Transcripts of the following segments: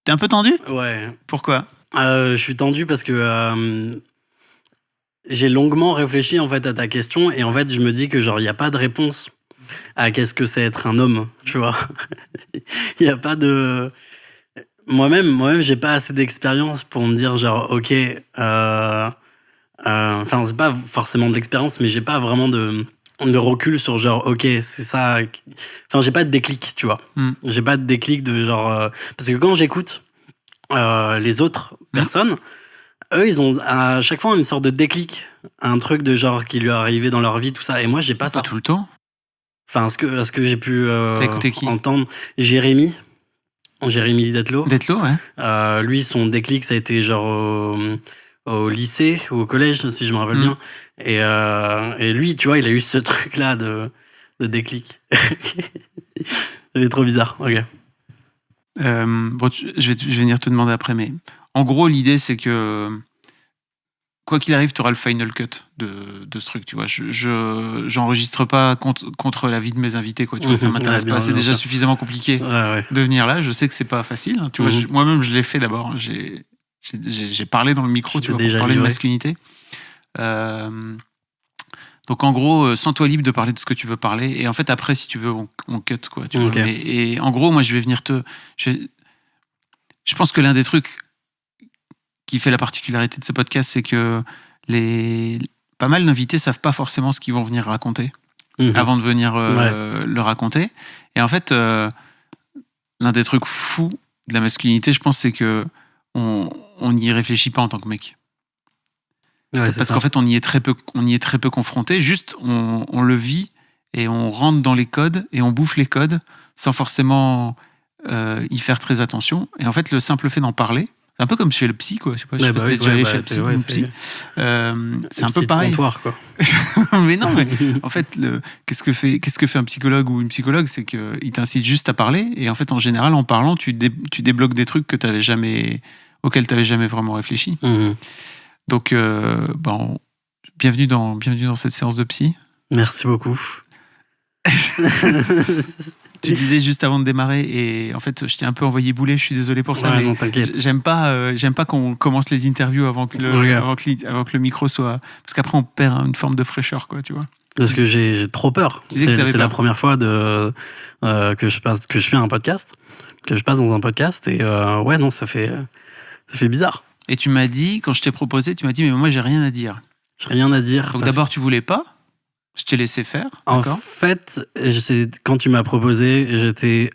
T'es un peu tendu ? Ouais. Pourquoi ? Je suis tendu parce que j'ai longuement réfléchi en fait à ta question et en fait je me dis que genre il y a pas de réponse à qu'est-ce que c'est être un homme, tu vois. Il y a pas de moi-même j'ai pas assez d'expérience pour me dire genre ok enfin c'est pas forcément de l'expérience mais j'ai pas vraiment de recul sur genre ok c'est ça, enfin j'ai pas de déclic, tu vois. J'ai pas de déclic de genre parce que quand j'écoute les autres personnes, eux ils ont à chaque fois une sorte de déclic, un truc de genre qui lui est arrivé dans leur vie, tout ça, et moi j'ai pas ça. Pas tout le temps. Enfin ce que j'ai pu T'as écouté qui ? entendre, Jérémy Detlo. Detlo, ouais. Lui son déclic ça a été genre au lycée ou au collège si je me rappelle bien, et lui tu vois il a eu ce truc là de déclic. C'est trop bizarre. Ok. Bon, je vais venir te demander après, mais en gros, l'idée, c'est que quoi qu'il arrive, tu auras le final cut de ce truc, tu vois. J'enregistre pas contre la vie de mes invités, quoi. Tu vois, ça m'intéresse pas. C'est déjà suffisamment compliqué de venir là. Je sais que c'est pas facile. Hein, tu vois, moi-même, je l'ai fait d'abord. J'ai parlé dans le micro, tu vois, pour parler de masculinité. Donc en gros, sens-toi libre de parler de ce que tu veux parler. Et en fait, après, si tu veux, on cut, quoi. Tu vois. Et en gros, moi, je vais venir je pense que l'un des trucs qui fait la particularité de ce podcast, c'est que pas mal d'invités savent pas forcément ce qu'ils vont venir raconter avant de venir le raconter. Et en fait, l'un des trucs fous de la masculinité, je pense, c'est que on n'y réfléchit pas en tant que mec. Ouais, parce qu'en fait, on y est très peu confronté. Juste, on le vit et on rentre dans les codes et on bouffe les codes sans forcément y faire très attention. Et en fait, le simple fait d'en parler, c'est un peu comme chez le psy, quoi. Je sais pas si t'es déjà allé chez le psy. C'est un peu pareil. Comptoir, quoi. Mais non, mais en fait, qu'est-ce que fait un psychologue ou une psychologue, c'est qu'il t'incite juste à parler. Et en fait, en général, en parlant, tu débloques des trucs auxquels tu n'avais jamais vraiment réfléchi. Donc, bienvenue dans cette séance de psy. Merci beaucoup. Tu disais juste avant de démarrer, et en fait, je t'ai un peu envoyé bouler, je suis désolé pour ça, mais non, t'inquiète. J'aime pas qu'on commence les interviews avant que le micro soit... Parce qu'après, on perd une forme de fraîcheur, quoi, tu vois. Parce que j'ai trop peur. C'est la première fois que je fais un podcast, que je passe dans un podcast, et ça fait bizarre. Et tu m'as dit, quand je t'ai proposé, mais moi, j'ai rien à dire. J'ai rien à dire. Donc d'abord, tu voulais pas ? Je t'ai laissé faire. En fait, quand tu m'as proposé, j'étais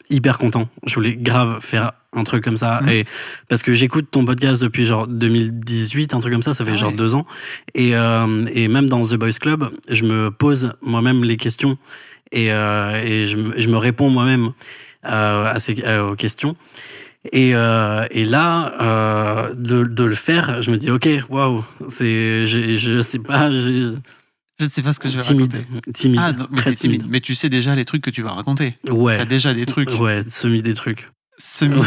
hyper content. Je voulais grave faire un truc comme ça. Et parce que j'écoute ton podcast depuis genre 2018, un truc comme ça fait genre 2 ans. Et même dans The Boys Club, je me pose moi-même les questions et je me réponds moi-même aux questions. Et là, de le faire, je me dis ok, waouh, je sais pas. Je ne sais pas ce que je vais raconter. Timide. Ah, non, mais t'es timide. Mais tu sais déjà les trucs que tu vas raconter. Ouais. T'as déjà des trucs. Ouais, semi des trucs. Semi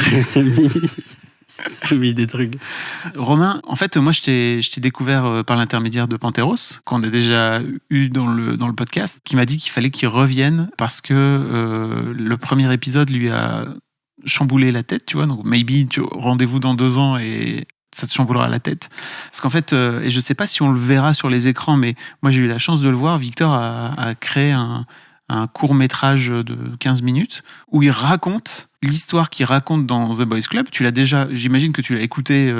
des trucs. Romain, en fait, moi, je t'ai découvert par l'intermédiaire de Panteros, qu'on a déjà eu dans le podcast, qui m'a dit qu'il fallait qu'il revienne parce que le premier épisode lui a chamboulé la tête, tu vois. Donc, maybe, rendez-vous dans 2 ans et ça te chamboulera la tête. Parce qu'en fait, et je sais pas si on le verra sur les écrans, mais moi j'ai eu la chance de le voir. Victor a créé un court-métrage de 15 minutes où il raconte l'histoire qu'il raconte dans The Boys Club. Tu l'as déjà, j'imagine que tu l'as écouté,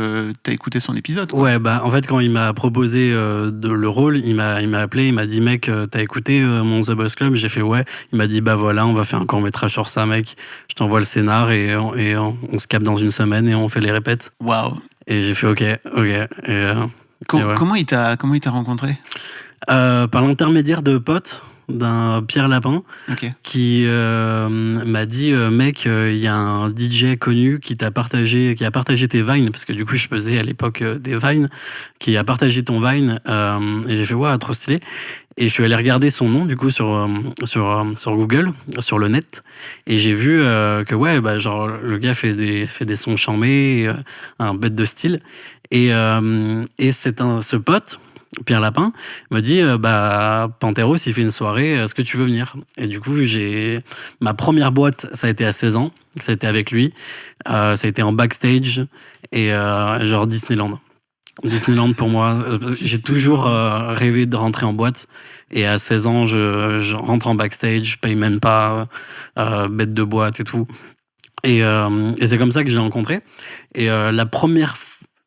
t'as écouté son épisode, quoi. Ouais, en fait, quand il m'a proposé le rôle, il m'a appelé, il m'a dit, mec, t'as écouté mon The Boys Club? J'ai fait ouais. Il m'a dit, voilà, on va faire un court-métrage sur ça, mec. Je t'envoie le scénar et on se capte dans 1 semaine et on fait les répètes. Waouh. Et j'ai fait ok. Comment il t'a rencontré? Par l'intermédiaire de potes, d'un Pierre Lapin, qui m'a dit mec, il y a un DJ connu qui a partagé tes Vines, parce que du coup je faisais à l'époque des Vines, qui a partagé ton Vine, et j'ai fait ouais, trop stylé. Et je suis allé regarder son nom du coup sur Google, sur le net, et j'ai vu que genre le gars fait des sons charmés, un bête de style, et c'est ce pote Pierre Lapin, me dit Panteros, il fait une soirée, est-ce que tu veux venir? Et du coup, ma première boîte, ça a été à 16 ans, ça a été avec lui, ça a été en backstage et genre Disneyland. Disneyland pour moi, j'ai toujours rêvé de rentrer en boîte. Et à 16 ans, je rentre en backstage, je paye même pas bête de boîte et tout. Et c'est comme ça que je l'ai rencontré. Et la première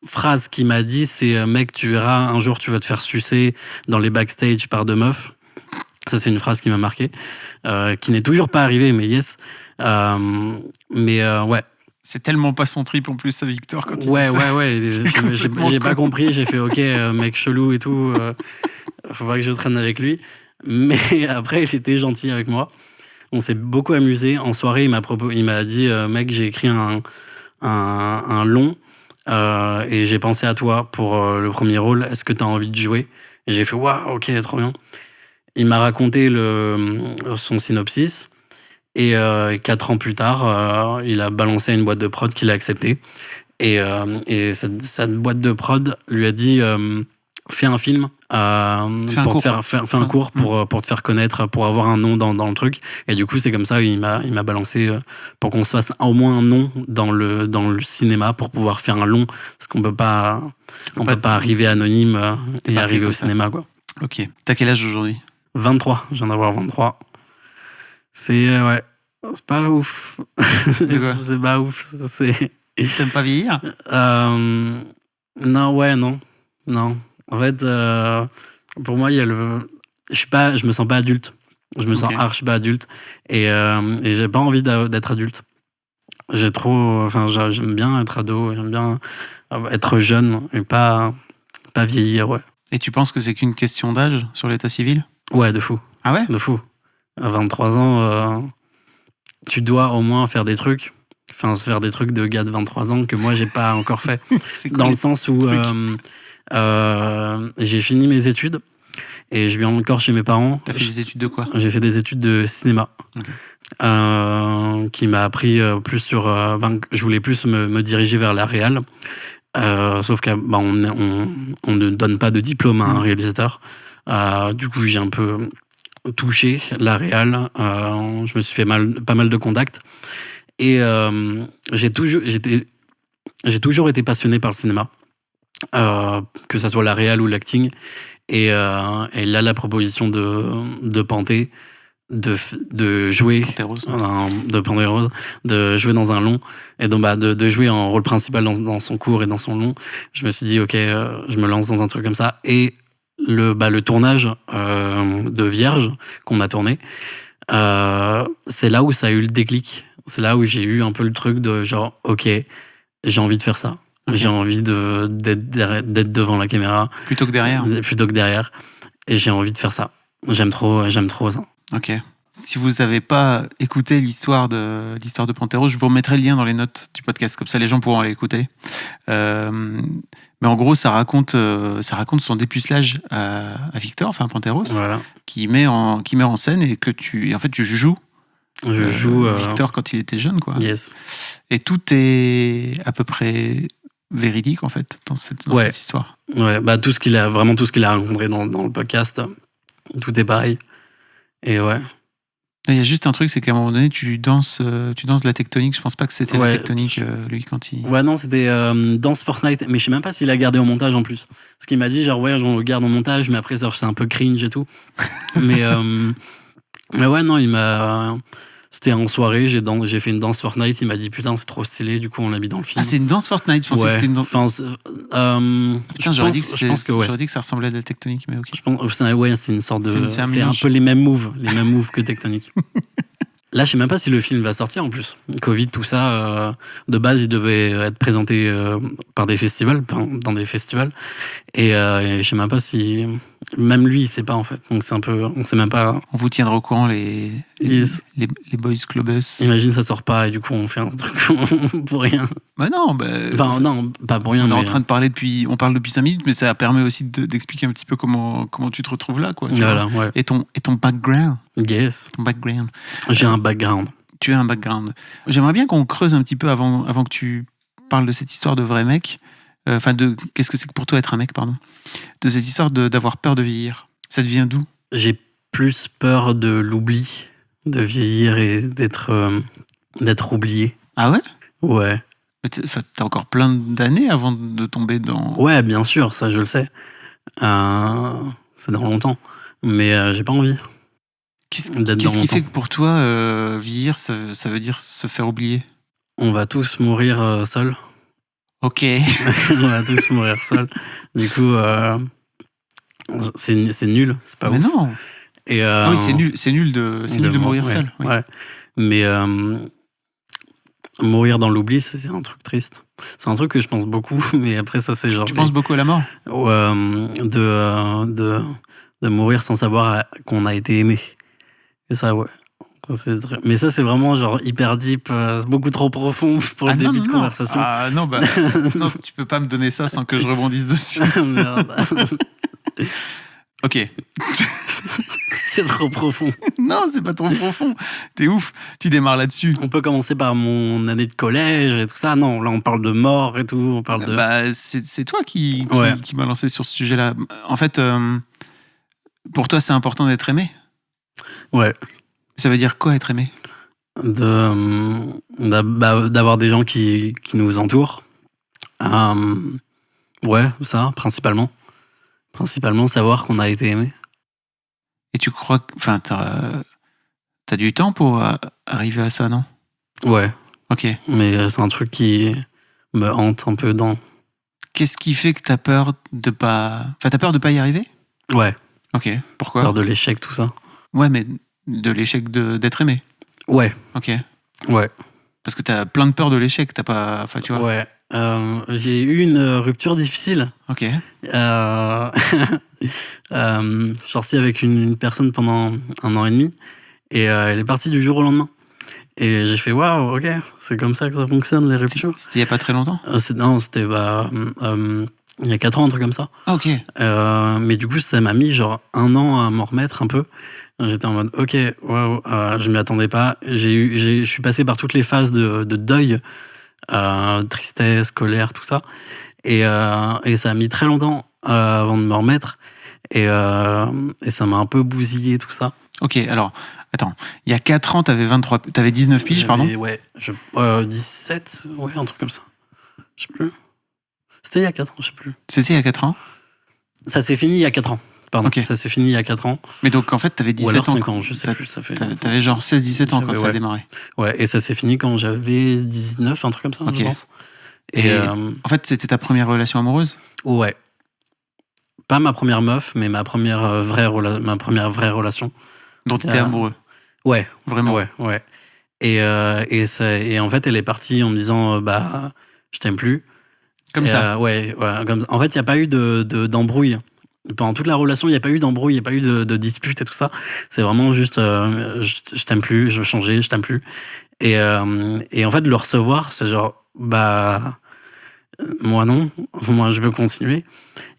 phrase qu'il m'a dit, c'est mec, tu verras, un jour tu vas te faire sucer dans les backstage par 2 meufs. Ça, c'est une phrase qui m'a marqué, qui n'est toujours pas arrivée, mais yes. Ouais. C'est tellement pas son trip en plus à Victor quand il ouais, dit ça. Ouais. J'ai pas compris, j'ai fait ok, mec chelou et tout, faut pas que je traîne avec lui. Mais après, il était gentil avec moi. On s'est beaucoup amusé. En soirée, il m'a dit mec, j'ai écrit un long et j'ai pensé à toi pour le premier rôle. Est-ce que t'as envie de jouer? Et j'ai fait waouh, ok, trop bien. Il m'a raconté son synopsis. Et 4 ans plus tard, il a balancé une boîte de prod qu'il a acceptée. Et cette boîte de prod lui a dit fais un film, fais un cours pour te faire connaître, pour avoir un nom dans le truc. Et du coup, c'est comme ça il m'a balancé pour qu'on se fasse au moins un nom dans le cinéma pour pouvoir faire un long. Parce qu'on peut pas arriver anonyme et arriver au cinéma, quoi. Ok. T'as quel âge aujourd'hui? 23. Je viens d'avoir 23. C'est ouais, c'est pas ouf. C'est pas ouf. T'aimes pas vieillir? Non. En fait, pour moi, il y a je me sens pas adulte. Je me sens archi pas adulte et j'ai pas envie d'être adulte. J'aime bien être ado, j'aime bien être jeune et pas vieillir, ouais. Et tu penses que c'est qu'une question d'âge sur l'état civil? Ouais, de fou. Ah ouais? De fou. À 23 ans, tu dois au moins faire des trucs. Enfin, faire des trucs de gars de 23 ans que moi, j'ai pas encore fait. Dans le sens où j'ai fini mes études et je vis encore chez mes parents. T'as fait des études de quoi? J'ai fait des études de cinéma. Qui m'a appris plus sur... je voulais plus me diriger vers la réal. Sauf qu'on ne donne pas de diplôme à un réalisateur. Du coup, j'ai un peu touché la réal. Je me suis fait pas mal de contacts. Et j'ai toujours été passionné par le cinéma, que ça soit la réal ou l'acting. Et là, la proposition de Panté, de jouer de Panteros, de jouer dans un long et donc de jouer en rôle principal dans son court et dans son long, je me suis dit ok, je me lance dans un truc comme ça. Et le tournage de Vierge qu'on a tourné, c'est là où ça a eu le déclic. C'est là où j'ai eu un peu le truc de genre ok, j'ai envie de faire ça. J'ai envie d'être devant la caméra plutôt que derrière. Et j'ai envie de faire ça. J'aime trop ça. Ok. Si vous n'avez pas écouté l'histoire de Panteros, je vous remettrai le lien dans les notes du podcast, comme ça les gens pourront aller écouter. Mais en gros, ça raconte son dépucelage à Victor, enfin Panteros, voilà. qui met en scène et que tu joues. Je joue Victor quand il était jeune, quoi. Yes. Et tout est à peu près véridique en fait dans cette histoire. Ouais, tout ce qu'il a rencontré dans le podcast, tout est pareil. Et ouais. Il y a juste un truc, c'est qu'à un moment donné, tu danses la tectonique. Je pense pas que c'était la tectonique, lui, quand il... Ouais, non, c'était danse Fortnite. Mais je sais même pas s'il a gardé au montage en plus. Ce qu'il m'a dit, genre, ouais, j'en garde au montage, mais après, ça, c'est un peu cringe et tout. mais ouais, non, il m'a... C'était en soirée, j'ai fait une danse Fortnite, il m'a dit putain c'est trop stylé, du coup on l'a mis dans le film. Ah c'est une danse Fortnite, je pensais que c'était une danse... j'aurais dit que ça ressemblait à de la tectonique, mais ok. Je pense, c'est une sorte de... C'est un peu les mêmes moves que tectonique. Là, je sais même pas si le film va sortir en plus. Covid, tout ça, de base, il devait être présenté par des festivals, dans des festivals. Et je sais même pas si... Même lui, il sait pas en fait. Donc c'est un peu... On sait même pas... On vous tiendra au courant, les boys clubbers. Imagine, ça sort pas et du coup, on fait un truc pour rien. Bah non, Enfin, non, pas pour rien. On est en train de parler on parle depuis 5 minutes, mais ça permet aussi d'expliquer un petit peu comment tu te retrouves là, quoi. Voilà, ouais. Et ton background. Yes. Ton background. J'ai un background. Tu as un background. J'aimerais bien qu'on creuse un petit peu avant que tu parles de cette histoire de vrai mec. enfin, qu'est-ce que c'est que pour toi être un mec, pardon, de cette histoire d'avoir peur de vieillir. Ça te vient d'où? J'ai plus peur de l'oubli, de vieillir et d'être oublié. Ah ouais? Ouais. Mais t'as encore plein d'années avant de tomber dans... Ouais, bien sûr, ça je le sais. C'est dans longtemps. Mais j'ai pas envie. Qu'est-ce qui fait que pour toi, vieillir, ça veut dire se faire oublier? On va tous mourir seuls. Ok. On va tous mourir seuls. Du coup, c'est nul, c'est pas Mais ouf. non. Et, oui, c'est nul de mourir seul. Oui. Ouais. Mais mourir dans l'oubli, c'est un truc triste. C'est un truc que je pense beaucoup, mais après ça, c'est genre... Tu penses beaucoup à la mort? De mourir sans savoir qu'on a été aimé. Et ça, ouais. Mais ça, c'est vraiment genre hyper deep, beaucoup trop profond pour le début de conversation. Ah non, bah non, tu peux pas me donner ça sans que je rebondisse dessus. Merde. Ok. C'est trop profond. Non, c'est pas trop profond. T'es ouf. Tu démarres là-dessus. On peut commencer par mon année de collège et tout ça. Non, là, on parle de mort et tout. On parle de... Bah, c'est toi qui m'a lancé sur ce sujet-là. En fait, pour toi, c'est important d'être aimé? Ouais. Ça veut dire quoi, être aimé? D'avoir des gens qui nous entourent. Ouais, ça, principalement. Principalement, savoir qu'on a été aimé. Et tu crois que... Enfin, t'as du temps pour arriver à ça, non? Ouais. Ok. Mais c'est un truc qui me hante un peu dans... Qu'est-ce qui fait que t'as peur de pas... Enfin, t'as peur de pas y arriver? Ouais. Ok. Pourquoi? Peur de l'échec, tout ça. Ouais, mais de l'échec d'être aimé? Ouais. Ok. Ouais. Parce que t'as plein de peur de l'échec, t'as pas... Enfin, tu vois. Ouais. J'ai eu une rupture difficile. Ok. Je suis sorti avec une personne pendant 1 an et demi et elle est partie du jour au lendemain. Et j'ai fait waouh, ok, c'est comme ça que ça fonctionne, les ruptures. C'était il y a pas très longtemps? Non, c'était il y a 4 ans, un truc comme ça. Ah, ok. Mais du coup, ça m'a mis genre 1 an à m'en remettre un peu. J'étais en mode ok, waouh, je m'y attendais pas. Je suis passé par toutes les phases de deuil. Tristesse, colère, tout ça. Et ça a mis très longtemps avant de me remettre. Et ça m'a un peu bousillé, tout ça. Ok, alors, attends. Il y a 4 ans, t'avais 19 piges, pardon? Ouais, 17, ouais, un truc comme ça. Je sais plus. C'était il y a 4 ans, je sais plus. C'était il y a 4 ans? Ça s'est fini il y a 4 ans. Pardon, okay. Ça s'est fini il y a 4 ans. Mais donc, en fait, t'avais 17 ans. Ou alors 5 ans, je sais plus. Ça fait t'avais genre 16-17 ans quand ça a démarré. Ouais, et ça s'est fini quand j'avais 19, un truc comme ça, je pense. Et en fait, c'était ta première relation amoureuse? Ouais. Pas ma première meuf, mais ma première vraie relation. Dont t'étais amoureux? Ouais. Vraiment? Ouais. Et en fait, elle est partie en me disant je t'aime plus. Comme ça? Ouais, comme ça. En fait, il n'y a pas eu d'embrouille. Pendant toute la relation, il n'y a pas eu d'embrouille, il n'y a pas eu de dispute et tout ça. C'est vraiment juste je t'aime plus, je veux changer, je t'aime plus. Et en fait, le recevoir, c'est genre moi non, moi je veux continuer.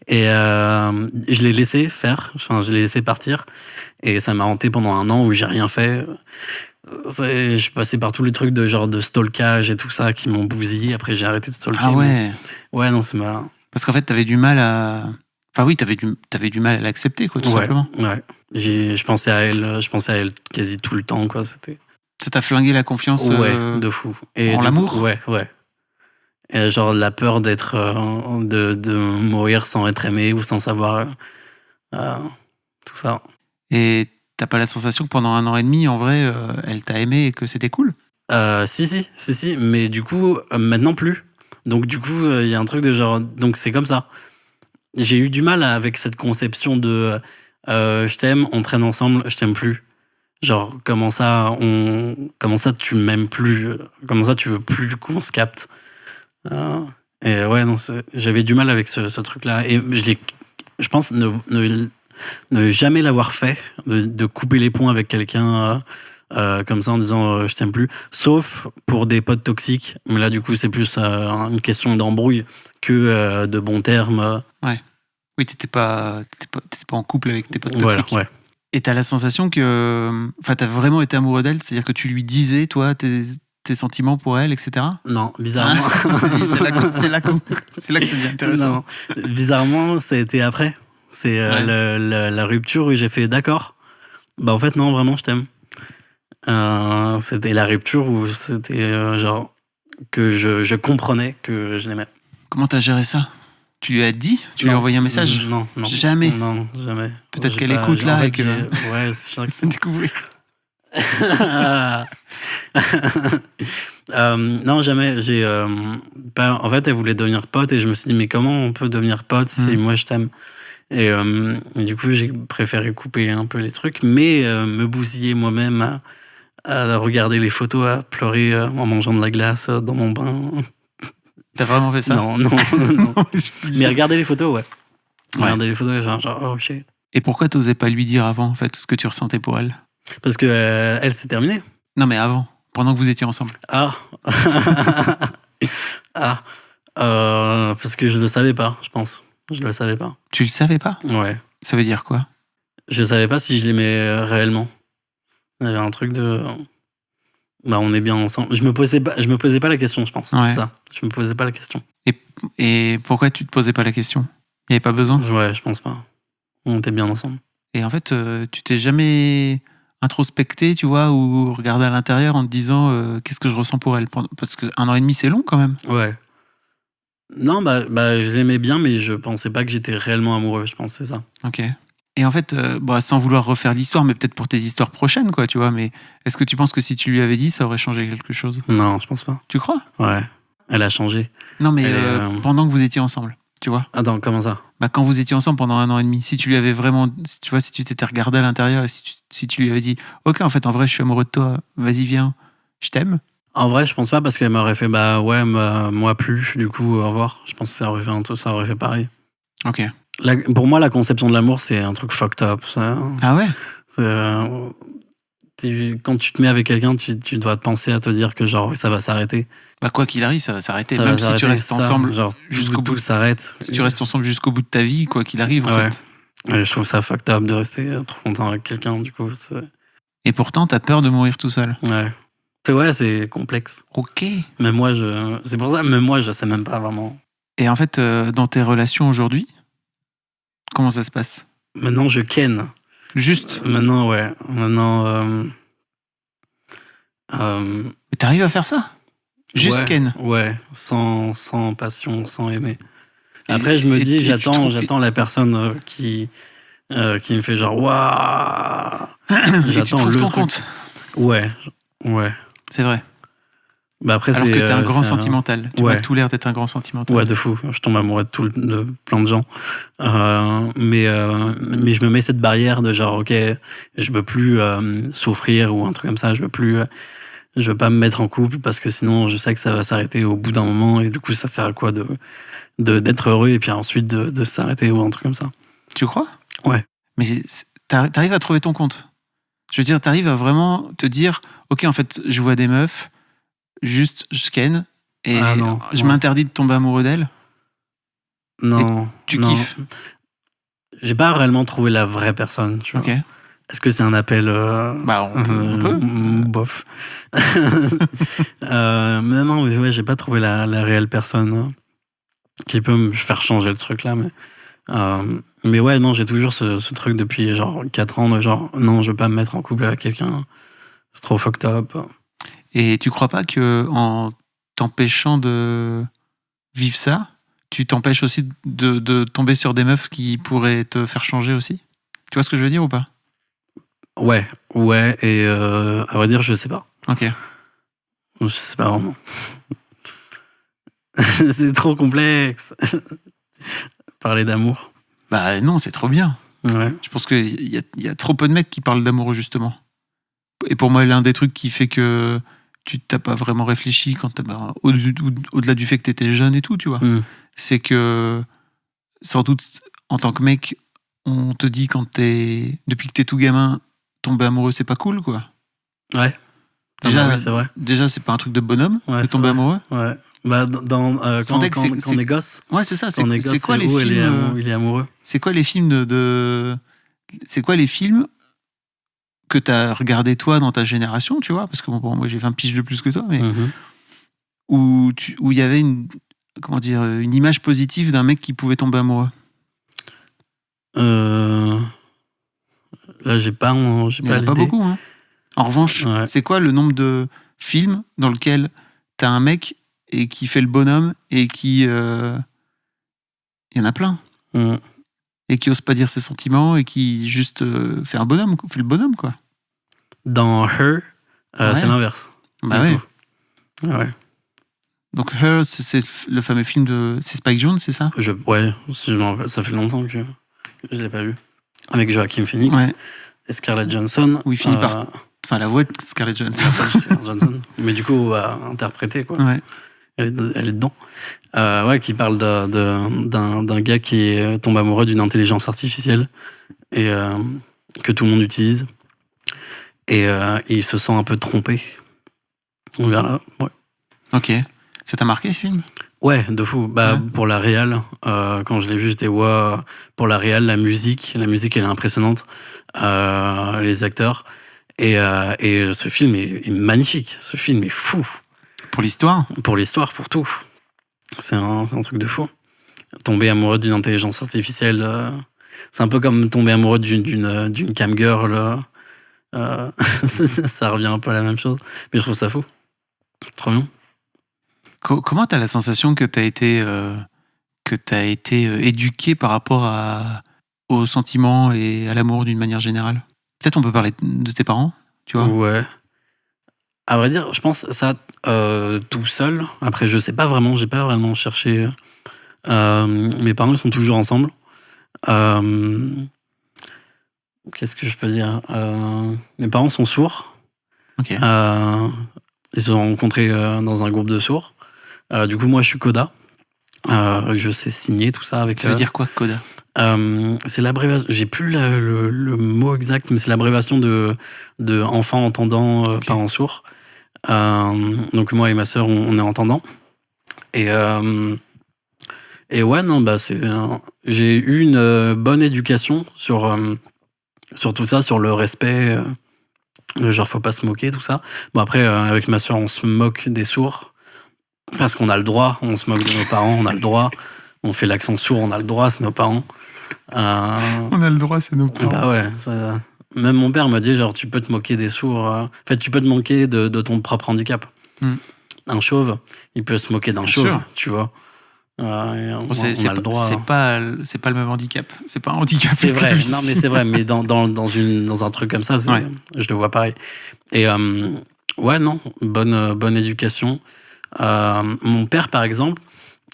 Et je l'ai laissé faire, enfin je l'ai laissé partir. Et ça m'a hanté pendant 1 an où j'ai rien fait. Je suis passé par tous les trucs de stalkage et tout ça qui m'ont bousillé. Après, j'ai arrêté de stalker. Ah ouais? Ouais, non, c'est marrant. Parce qu'en fait, t'avais du mal à... Enfin oui, t'avais du mal à l'accepter, quoi, tout simplement. Ouais. Je pensais à elle quasi tout le temps, quoi. Ça t'a flingué la confiance? Ouais, de fou. Et en l'amour? Ouais. Et genre la peur d'être... de mourir sans être aimé ou sans savoir... tout ça. Et t'as pas la sensation que pendant 1 an et demi, en vrai, elle t'a aimé et que c'était cool? Si. Mais du coup, maintenant plus. Donc du coup, il y a un truc de genre... Donc c'est comme ça. J'ai eu du mal avec cette conception de je t'aime, on traîne ensemble, je t'aime plus. Genre, comment ça tu m'aimes plus? Comment ça tu veux plus qu'on se capte? Et ouais, non, j'avais du mal avec ce truc-là. Et je pense ne jamais l'avoir fait, de couper les ponts avec quelqu'un comme ça en disant je t'aime plus, sauf pour des potes toxiques. Mais là, du coup, c'est plus une question d'embrouille que de bons termes. Ouais. Oui, t'étais pas en couple avec tes potes toxiques. Voilà, ouais. Et t'as la sensation que... Enfin, t'as vraiment été amoureux d'elle? C'est-à-dire que tu lui disais, toi, tes tes sentiments pour elle, etc. Non, bizarrement. Vas-y, c'est là que ça devient intéressant. Non, bizarrement, ça a été après. C'est la rupture où j'ai fait d'accord. Bah en fait non, vraiment je t'aime. C'était la rupture où c'était genre que je comprenais que je l'aimais. Comment t'as géré ça? Tu lui as dit? Tu lui as envoyé un message? Non. Jamais? Non, jamais. Peut-être qu'elle écoute là et que... Ouais, c'est chiant. Découvrir. Non, jamais. En fait, elle voulait devenir pote et je me suis dit, mais comment on peut devenir pote si moi je t'aime? Et du coup, j'ai préféré couper un peu les trucs, mais me bousiller moi-même à regarder les photos, à pleurer en mangeant de la glace dans mon bain. T'as vraiment fait ça? Non. Mais regarder les photos, ouais. Regarder les photos, genre, oh shit. Et pourquoi t'osais pas lui dire avant, en fait, ce que tu ressentais pour elle? Parce que elle s'est terminée. Non, mais avant, pendant que vous étiez ensemble. Parce que je le savais pas, je pense. Je le savais pas. Tu le savais pas? Ouais. Ça veut dire quoi? Je savais pas si je l'aimais réellement. Il y avait un truc de... Bah, on est bien ensemble. Je me posais pas la question, je pense. Ouais. C'est ça. Je me posais pas la question. Et pourquoi tu te posais pas la question? Il y avait pas besoin? Ouais, je pense pas. On était bien ensemble. Et en fait, tu t'es jamais introspecté, tu vois, ou regardé à l'intérieur en te disant qu'est-ce que je ressens pour elle? Parce que 1 an et demi, c'est long quand même. Ouais. Non, bah je l'aimais bien, mais je pensais pas que j'étais réellement amoureux. Je pense que c'est ça. Ok. Et en fait, sans vouloir refaire l'histoire, mais peut-être pour tes histoires prochaines, quoi, tu vois, mais est-ce que tu penses que si tu lui avais dit, ça aurait changé quelque chose? Non, je pense pas. Tu crois? Ouais. Elle a changé. Non, mais pendant que vous étiez ensemble, tu vois? Attends, comment ça? Bah, quand vous étiez ensemble pendant 1 an et demi, si tu lui avais vraiment, tu vois, si tu t'étais regardé à l'intérieur et si tu lui avais dit, ok, en fait, en vrai, je suis amoureux de toi, vas-y, viens, je t'aime. En vrai, je pense pas parce qu'elle m'aurait fait, bah ouais, moi plus, du coup, au revoir. Je pense que ça aurait fait pareil. Ok. Pour moi, la conception de l'amour, c'est un truc fucked up. Ça. Ah ouais? Quand tu te mets avec quelqu'un, tu dois penser à te dire que genre ça va s'arrêter. Bah quoi qu'il arrive, ça va s'arrêter. Même si tu restes ensemble jusqu'au bout, s'arrête. Si tu restes ensemble jusqu'au bout de ta vie, quoi qu'il arrive, en fait. Ouais, je trouve ça fucked up de rester trop longtemps avec quelqu'un, du coup. Et pourtant, t'as peur de mourir tout seul. Ouais, c'est complexe. Ok. Mais moi, c'est pour ça, même moi, je sais même pas vraiment. Et en fait, dans tes relations aujourd'hui, comment ça se passe? Maintenant, je ken. Juste. Maintenant, ouais. Maintenant. T'arrives à faire ça? Juste ken? Ouais, sans passion, sans aimer. Après, je me dis, j'attends la personne qui me fait genre waouh. J'attends tu trouves ton compte. Ouais. C'est vrai. Bah après, alors que t'es un grand sentimental. Tu as tout l'air d'être un grand sentimental. Ouais, de fou. Je tombe amoureux de plein de gens. Mais je me mets cette barrière de genre, ok, je veux plus souffrir ou un truc comme ça. Je veux pas me mettre en couple parce que sinon, je sais que ça va s'arrêter au bout d'un moment et du coup, ça sert à quoi d'être heureux et puis ensuite de s'arrêter ou un truc comme ça. Tu crois? Ouais. Mais t'arrives à trouver ton compte? Je veux dire, t'arrives à vraiment te dire, ok, en fait, je vois des meufs, juste je scanne et je m'interdis de tomber amoureux d'elles? Non. Et tu kiffes? J'ai pas réellement trouvé la vraie personne, tu vois. Ok. Est-ce que c'est un appel Bah, on peut. Bof. Mais non, ouais, j'ai pas trouvé la réelle personne qui peut me faire changer le truc là. Mais ouais, non, j'ai toujours ce truc depuis genre 4 ans de genre, non, je veux pas me mettre en couple avec quelqu'un. C'est trop fucked up. Et tu crois pas que en t'empêchant de vivre ça, tu t'empêches aussi de tomber sur des meufs qui pourraient te faire changer aussi? Tu vois ce que je veux dire ou pas? Ouais, et à vrai dire, je sais pas. Ok. Je sais pas vraiment. C'est trop complexe. Parler d'amour. Bah non, c'est trop bien. Ouais. Je pense qu'il y a trop peu de mecs qui parlent d'amour, justement. Et pour moi, l'un des trucs qui fait que tu t'as pas vraiment réfléchi quand au-delà du fait que t'étais jeune et tout, tu vois, c'est que sans doute, en tant que mec, on te dit depuis que t'es tout gamin, tomber amoureux, c'est pas cool, quoi. Ouais. Déjà, oui, c'est vrai. Déjà, c'est pas un truc de bonhomme de tomber amoureux. Ouais. Bah, quand on est gosse. Ouais, c'est ça. C'est quoi les films il est amoureux. C'est quoi les films c'est quoi les films que t'as regardé toi dans ta génération, tu vois, parce que bon, moi j'ai 20 piges de plus que toi, mais où il y avait une image positive d'un mec qui pouvait tomber amoureux. Là, j'ai pas Il n'y en a pas beaucoup, hein. En revanche, c'est quoi le nombre de films dans lequel t'as un mec et qui fait le bonhomme et qui... Il y en a plein. Et qui ose pas dire ses sentiments et qui juste fait le bonhomme, quoi. Dans Her, c'est l'inverse. Bah ouais. Ah ouais. Donc Her, c'est le fameux film de... C'est Spike Jonze, c'est ça? Ouais, ça fait longtemps que je l'ai pas vu. Avec Joaquin Phoenix et Scarlett Johansson. Où il finit par... Enfin, la voix de Scarlett Johansson. Mais du coup, interpréter, quoi. Ouais. Elle est dedans. Qui parle d'un gars qui tombe amoureux d'une intelligence artificielle et que tout le monde utilise. Et il se sent un peu trompé. On verra. Ouais. Ok. Ça t'a marqué, ce film? Ouais, de fou. Pour la réal, quand je l'ai vu, j'étais pour la réal, la musique, elle est impressionnante. Les acteurs. Et ce film est magnifique. Ce film est fou. Pour l'histoire? Pour l'histoire, pour tout. C'est un truc de fou. Tomber amoureux d'une intelligence artificielle, c'est un peu comme tomber amoureux d'une camgirl. Ça revient un peu à la même chose. Mais je trouve ça fou. Trop bien. Comment t'as la sensation que t'as été éduqué par rapport aux sentiments et à l'amour d'une manière générale? Peut-être on peut parler de tes parents, tu vois? Ouais. À vrai dire, je pense ça tout seul. Après, je sais pas vraiment, j'ai pas vraiment cherché. Mes parents, ils sont toujours ensemble. Qu'est-ce que je peux dire? Mes parents sont sourds. Ok. Ils se sont rencontrés dans un groupe de sourds. Du coup, moi, je suis coda. Je sais signer tout ça avec. Ça veut dire quoi, coda? C'est l'abréviation. J'ai plus le mot exact, mais c'est l'abréviation de enfant entendant, parents sourds. Donc moi et ma sœur, on est entendants. Et ouais, non, j'ai eu une bonne éducation sur tout ça, sur le respect. Genre, faut pas se moquer, tout ça. Bon, après, avec ma sœur, on se moque des sourds. Parce qu'on a le droit, on se moque de nos parents, on a le droit. On fait l'accent sourd, on a le droit, c'est nos parents. On a le droit, c'est nos parents. Bah ouais, même mon père m'a dit, genre, tu peux te moquer des sourds. En fait, tu peux te moquer de ton propre handicap. Un chauve, il peut se moquer d'un chauve, tu vois. On a le droit. C'est pas le même handicap. C'est pas un handicap. C'est vrai, non, mais c'est vrai. Mais dans un truc comme ça, je le vois pareil. Et ouais, non, bonne éducation. Mon père, par exemple,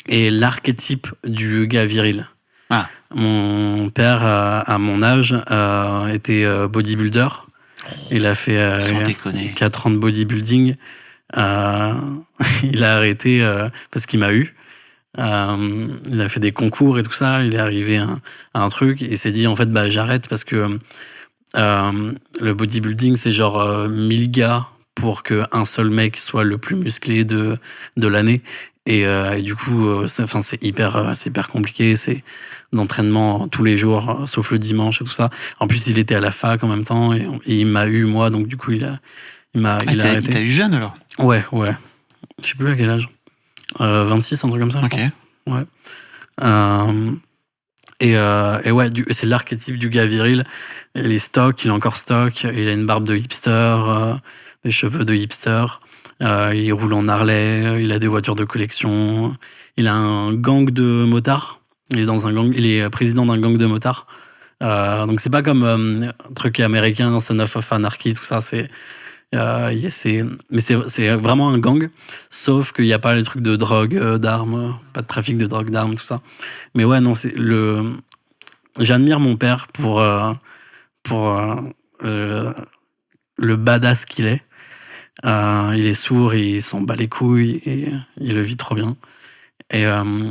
est l'archétype du gars viril. Mon père, à mon âge, était bodybuilder. Il a fait 4 ans de bodybuilding. Il a arrêté parce qu'il m'a eu. Il a fait des concours et tout ça. Il est arrivé à un truc et il s'est dit, en fait, j'arrête parce que le bodybuilding, c'est genre 1000 gars pour qu'un seul mec soit le plus musclé de l'année. Et du coup, c'est hyper compliqué. C'est d'entraînement tous les jours, sauf le dimanche et tout ça. En plus, il était à la fac en même temps et il m'a eu, moi, donc du coup, il a arrêté. Il t'a eu jeune alors? Ouais. Je sais plus à quel âge. 26, un truc comme ça. Ok. Je pense. Ouais. Et ouais, c'est l'archétype du gars viril. Il est stock, il est encore stock. Il a une barbe de hipster, des cheveux de hipster. Il roule en Harley, il a des voitures de collection. Il a un gang de motards. Il est président d'un gang de motards. Donc c'est pas comme un truc américain, Son of Anarchy, tout ça. Mais c'est vraiment un gang, sauf qu'il n'y a pas les trucs de drogue, d'armes, pas de trafic de drogue, d'armes, tout ça. Mais ouais, non, j'admire mon père pour le badass qu'il est. Il est sourd, il s'en bat les couilles et il le vit trop bien. Et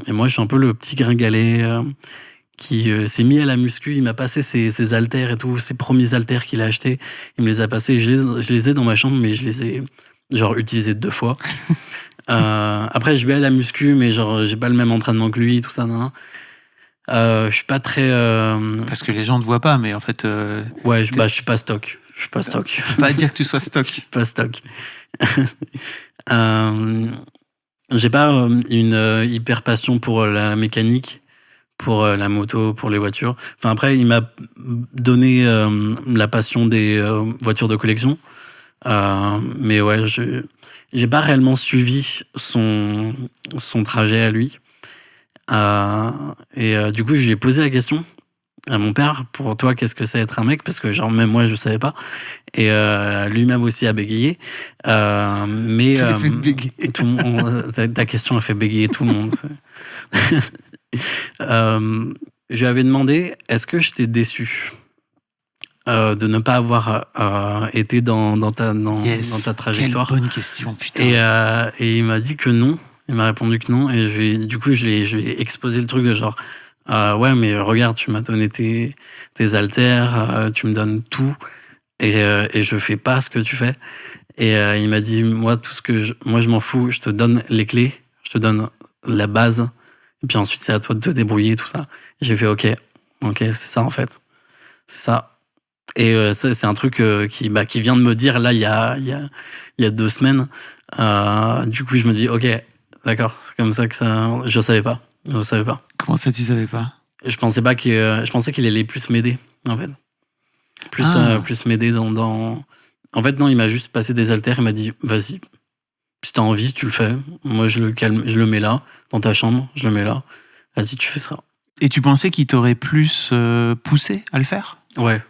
moi, je suis un peu le petit gringalet qui s'est mis à la muscu. Il m'a passé ses haltères et tout, ses premiers haltères qu'il a achetés. Il me les a passés. Je les ai dans ma chambre, mais je les ai genre utilisés 2 fois. Après, je vais à la muscu, mais genre j'ai pas le même entraînement que lui, tout ça. Non. Je suis pas très. Parce que les gens ne te voient pas, mais en fait. Ouais, je suis pas stock. Je suis pas stock. Je peux pas dire que tu sois stock. Je suis pas stock. J'ai pas une hyper passion pour la mécanique, pour la moto, pour les voitures. Enfin, après, il m'a donné la passion des voitures de collection. Mais ouais, j'ai pas réellement suivi son trajet à lui. Du coup, je lui ai posé la question à mon père, pour toi, qu'est-ce que c'est être un mec? Parce que genre, même moi, je savais pas. Et lui-même aussi a bégayé. Mais Tu l'as fait bégayer. Ta question a fait bégayer tout le monde. Je lui avais demandé, est-ce que je t'ai déçu de ne pas avoir été dans ta trajectoire? Quelle bonne question, putain. Et il m'a dit que non. Il m'a répondu que non. Et du coup, je lui ai exposé le truc de genre, ouais, mais regarde, tu m'as donné tes haltères, tu me donnes tout, et je fais pas ce que tu fais. Et il m'a dit, moi, moi, je m'en fous, je te donne les clés, je te donne la base, et puis ensuite, c'est à toi de te débrouiller, tout ça. Et j'ai fait, ok, c'est ça, en fait. C'est ça. Et ça, c'est un truc qui vient de me dire, là, il y a 2 semaines. Du coup, je me dis, ok, d'accord, c'est comme ça que ça... Je savais pas. Comment ça, tu savais pas? Je pensais qu'il allait plus m'aider, en fait. Plus m'aider dans... En fait, non, il m'a juste passé des haltères, il m'a dit, vas-y, si t'as envie, tu le fais. Moi, je le mets là, dans ta chambre, je le mets là. Vas-y, tu fais ça. Et tu pensais qu'il t'aurait plus poussé à le faire? Ouais.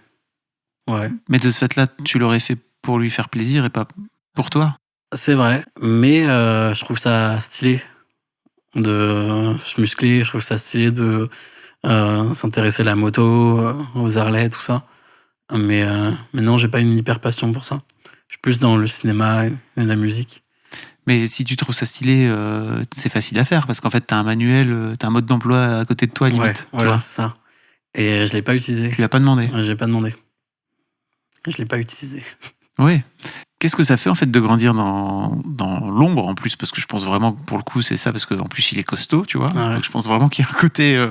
Mais de ce fait-là, tu l'aurais fait pour lui faire plaisir et pas pour toi? C'est vrai, mais je trouve ça stylé de se muscler, je trouve ça stylé de s'intéresser à la moto, aux Harley, tout ça. Mais non, j'ai pas une hyper passion pour ça. Je suis plus dans le cinéma et la musique. Mais si tu trouves ça stylé, c'est facile à faire parce qu'en fait, t'as un manuel, t'as un mode d'emploi à côté de toi, limite. Ouais, voilà, c'est ça. Et je l'ai pas utilisé. Tu l'as pas demandé? J'ai pas demandé. Je l'ai pas utilisé. Oui. Qu'est-ce que ça fait en fait de grandir dans l'ombre en plus? Parce que je pense vraiment que pour le coup, c'est ça, parce qu'en plus, il est costaud, tu vois. Ah ouais. Donc je pense vraiment qu'il y a un côté.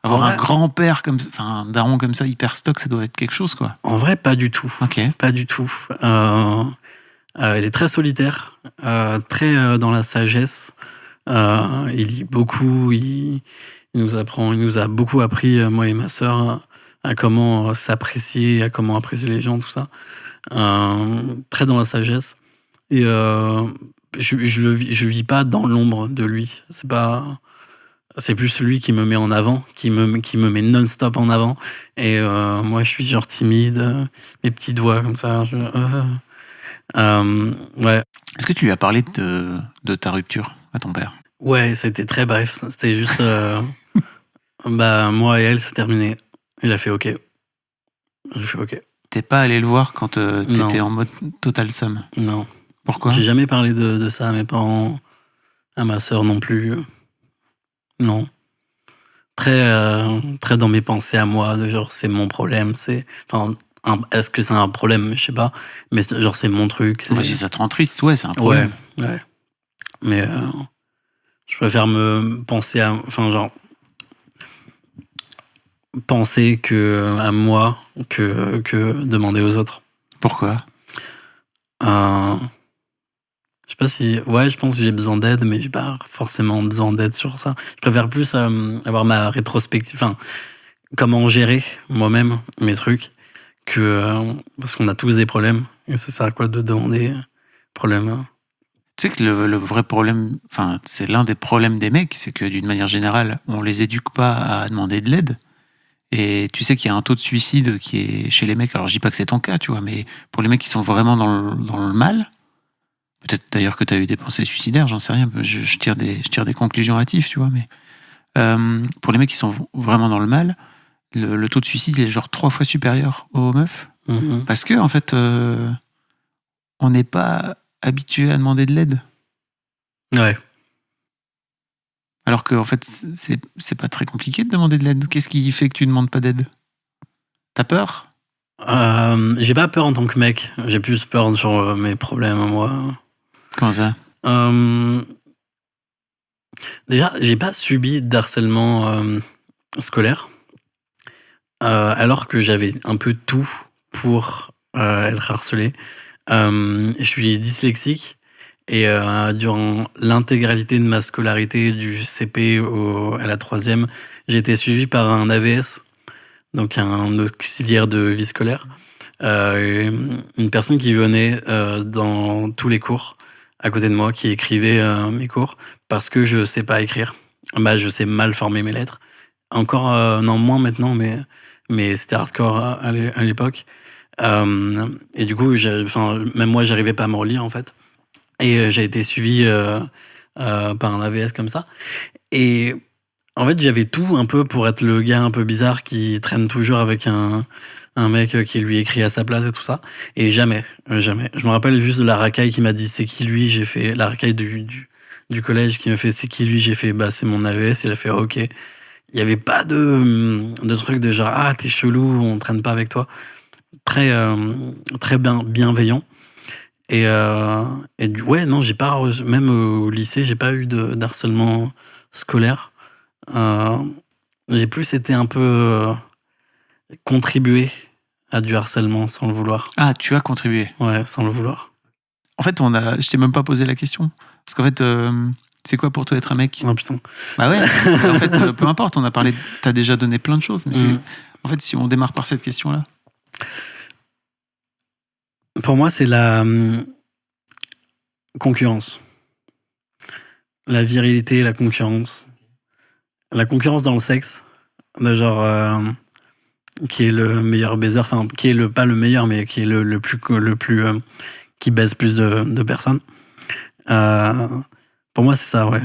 Avoir Ouais. un grand-père comme ça, enfin un daron comme ça, hyper stock, ça doit être quelque chose, quoi. En vrai, pas du tout. Ok. Pas du tout. Il est très solitaire, très dans la sagesse. Il lit beaucoup. Il nous a beaucoup appris, moi et ma sœur, à comment s'apprécier, à comment apprécier les gens, tout ça. Très dans la sagesse. Et je vis pas dans l'ombre de lui. C'est plus lui qui me met en avant, qui me met non-stop en avant. Et moi, je suis genre timide, mes petits doigts comme ça. Ouais. Est-ce que tu lui as parlé de ta rupture à ton père? Ouais, c'était très bref. C'était juste... moi et elle, c'est terminé. Il a fait OK. J'ai fait OK. T'es pas allé le voir quand t'étais Non. en mode total somme? Non. Pourquoi? J'ai jamais parlé de ça à mes parents, à ma sœur non plus. Non. Très dans mes pensées à moi, de genre c'est mon problème, est-ce que c'est un problème, je sais pas, mais genre c'est mon truc. Moi, si ça te rend triste, ouais, c'est un problème. Ouais. Mais je préfère me penser penser à moi que demander aux autres. Pourquoi? Je sais pas si... Ouais, je pense que j'ai besoin d'aide, mais j'ai pas forcément besoin d'aide sur ça. Je préfère plus avoir ma rétrospective, enfin, comment gérer moi-même mes trucs, parce qu'on a tous des problèmes, et ça sert à quoi de demander problème. Tu sais que le vrai problème, enfin, c'est l'un des problèmes des mecs, c'est que d'une manière générale, on les éduque pas à demander de l'aide. Et tu sais qu'il y a un taux de suicide qui est chez les mecs, alors je dis pas que c'est ton cas, tu vois, mais pour les mecs qui sont vraiment dans le mal, peut-être d'ailleurs que tu as eu des pensées suicidaires, j'en sais rien, je tire des conclusions hâtives, tu vois, mais pour les mecs qui sont vraiment dans le mal, le taux de suicide est genre 3 fois supérieur aux meufs. Mm-hmm. Parce que, en fait, on n'est pas habitué à demander de l'aide. Ouais. Alors que, en fait, c'est pas très compliqué de demander de l'aide. Qu'est-ce qui fait que tu demandes pas d'aide? T'as peur? J'ai pas peur en tant que mec, j'ai plus peur sur mes problèmes, moi. Comment ça? Déjà, j'ai pas subi d'harcèlement scolaire, alors que j'avais un peu tout pour être harcelé. Je suis dyslexique et durant l'intégralité de ma scolarité du CP à la 3e, j'ai été suivi par un AVS, donc un auxiliaire de vie scolaire, une personne qui venait dans tous les cours à côté de moi, qui écrivait mes cours parce que je sais pas écrire. Je sais mal former mes lettres. Encore, non, moins maintenant, mais c'était hardcore à l'époque. Et du coup, même moi, j'arrivais pas à me relire, en fait. Et j'ai été suivi par un AVS comme ça. Et en fait, j'avais tout un peu pour être le gars un peu bizarre qui traîne toujours avec un mec qui lui écrit à sa place et tout ça. Et jamais. Je me rappelle juste de la racaille qui m'a dit c'est qui lui. J'ai fait la racaille du collège qui m'a fait c'est qui lui. J'ai fait c'est mon AVS. Il a fait ok. Il n'y avait pas de truc de genre ah t'es chelou, on traîne pas avec toi. Très bienveillant. Et ouais, non, j'ai pas, même au lycée, j'ai pas eu d'harcèlement scolaire. J'ai plus été un peu contribué à du harcèlement sans le vouloir. Ah, tu as contribué. Ouais, sans le vouloir. En fait, je t'ai même pas posé la question. Parce qu'en fait, c'est quoi pour toi être un mec ? Oh putain. Bah ouais, en fait, peu importe, on a parlé, t'as déjà donné plein de choses, mais en fait, si on démarre par cette question-là. Pour moi, c'est la concurrence. La virilité, la concurrence. La concurrence dans le sexe. De genre, qui est le meilleur baiser, enfin, qui est pas le meilleur, mais qui est le plus qui baise plus de personnes. Pour moi, c'est ça, ouais.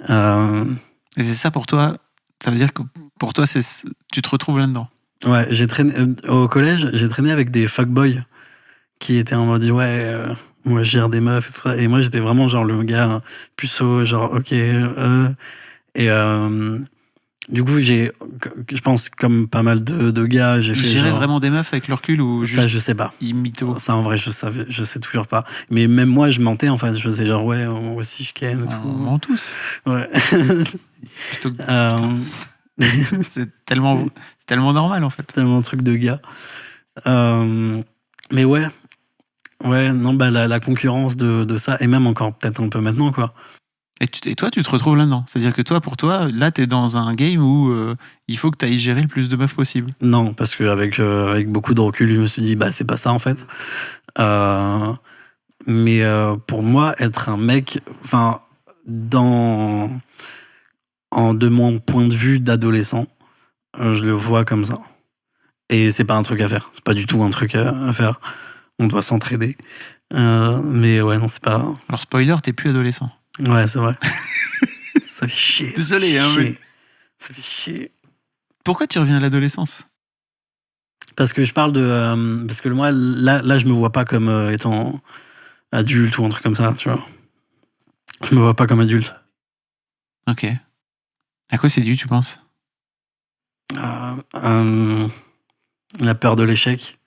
Et c'est ça pour toi, ça veut dire que pour toi, tu te retrouves là-dedans. Ouais, j'ai traîné au collège, j'ai traîné avec des fuckboys qui étaient en mode moi je gère des meufs et tout ça. Et moi j'étais vraiment genre le gars puceau, genre ok. Et du coup, je pense comme pas mal de gars, j'ai fait. Gérer vraiment des meufs avec le recul ou juste ça, je sais pas. Mytho. Ça, en vrai, je sais toujours pas. Mais même moi, je mentais, en fait. Je faisais genre, ouais, moi aussi, je ken. On ment tous. Ouais. Plutôt que... c'est tellement normal, en fait. C'est tellement un truc de gars. Mais ouais. Ouais, non, la concurrence de ça, et même encore peut-être un peu maintenant, quoi. Et toi, tu te retrouves là-dedans. C'est-à-dire que toi, pour toi, là, t'es dans un game où il faut que t'ailles gérer le plus de meufs possible. Non, parce qu'avec avec beaucoup de recul, je me suis dit, c'est pas ça, en fait. Mais pour moi, être un mec, enfin, de mon point de vue d'adolescent, je le vois comme ça. Et c'est pas un truc à faire. C'est pas du tout un truc à faire. On doit s'entraider. Mais ouais, non, c'est pas... Alors, spoiler, t'es plus adolescent. Ouais, c'est vrai. Ça fait chier. Désolé, mais... Ça fait chier. Pourquoi tu reviens à l'adolescence ? Parce que je parle de... parce que moi, là, je me vois pas comme étant adulte ou un truc comme ça, tu vois. Je me vois pas comme adulte. Ok. À quoi c'est dû, tu penses ? La peur de l'échec.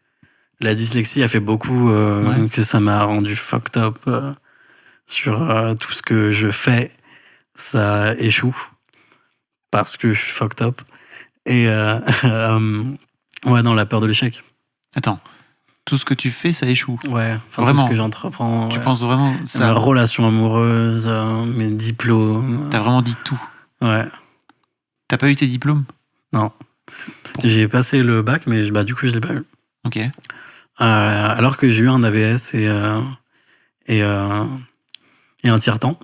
La dyslexie a fait beaucoup que ça m'a rendu fucked up sur tout ce que je fais. Ça échoue parce que je suis fucked up. Et ouais, non, la peur de l'échec. Attends, tout ce que tu fais, ça échoue. Ouais, vraiment. Tout ce que j'entreprends. Tu penses vraiment ça ? Ma relation amoureuse, mes diplômes. T'as vraiment dit tout ? Ouais. T'as pas eu tes diplômes ? Non. J'ai passé le bac, mais du coup, je l'ai pas eu. Ok. Alors que j'ai eu un AVS et un tiers-temps.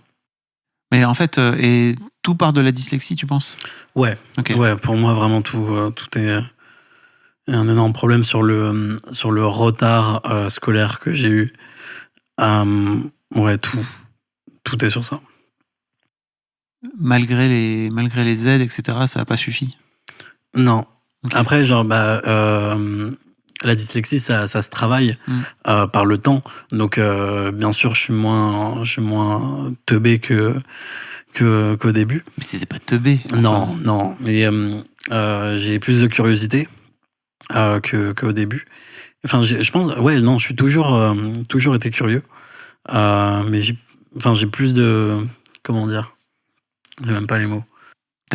Mais en fait, et tout part de la dyslexie, tu penses ? Ouais. Okay. Ouais, pour moi, vraiment, tout est un énorme problème sur le retard scolaire que j'ai eu. Ouais, tout est sur ça. Malgré les aides, etc., ça n'a pas suffi ? Non. Okay. Après, genre, la dyslexie, ça se travaille par le temps. Donc, bien sûr, je suis moins teubé qu'au début. Mais t'étais pas teubé. Enfin. Non. Mais j'ai plus de curiosité qu'au début. Enfin, je pense... Ouais, non, je suis toujours été curieux. Mais j'ai plus de... Comment dire ? J'ai même pas les mots.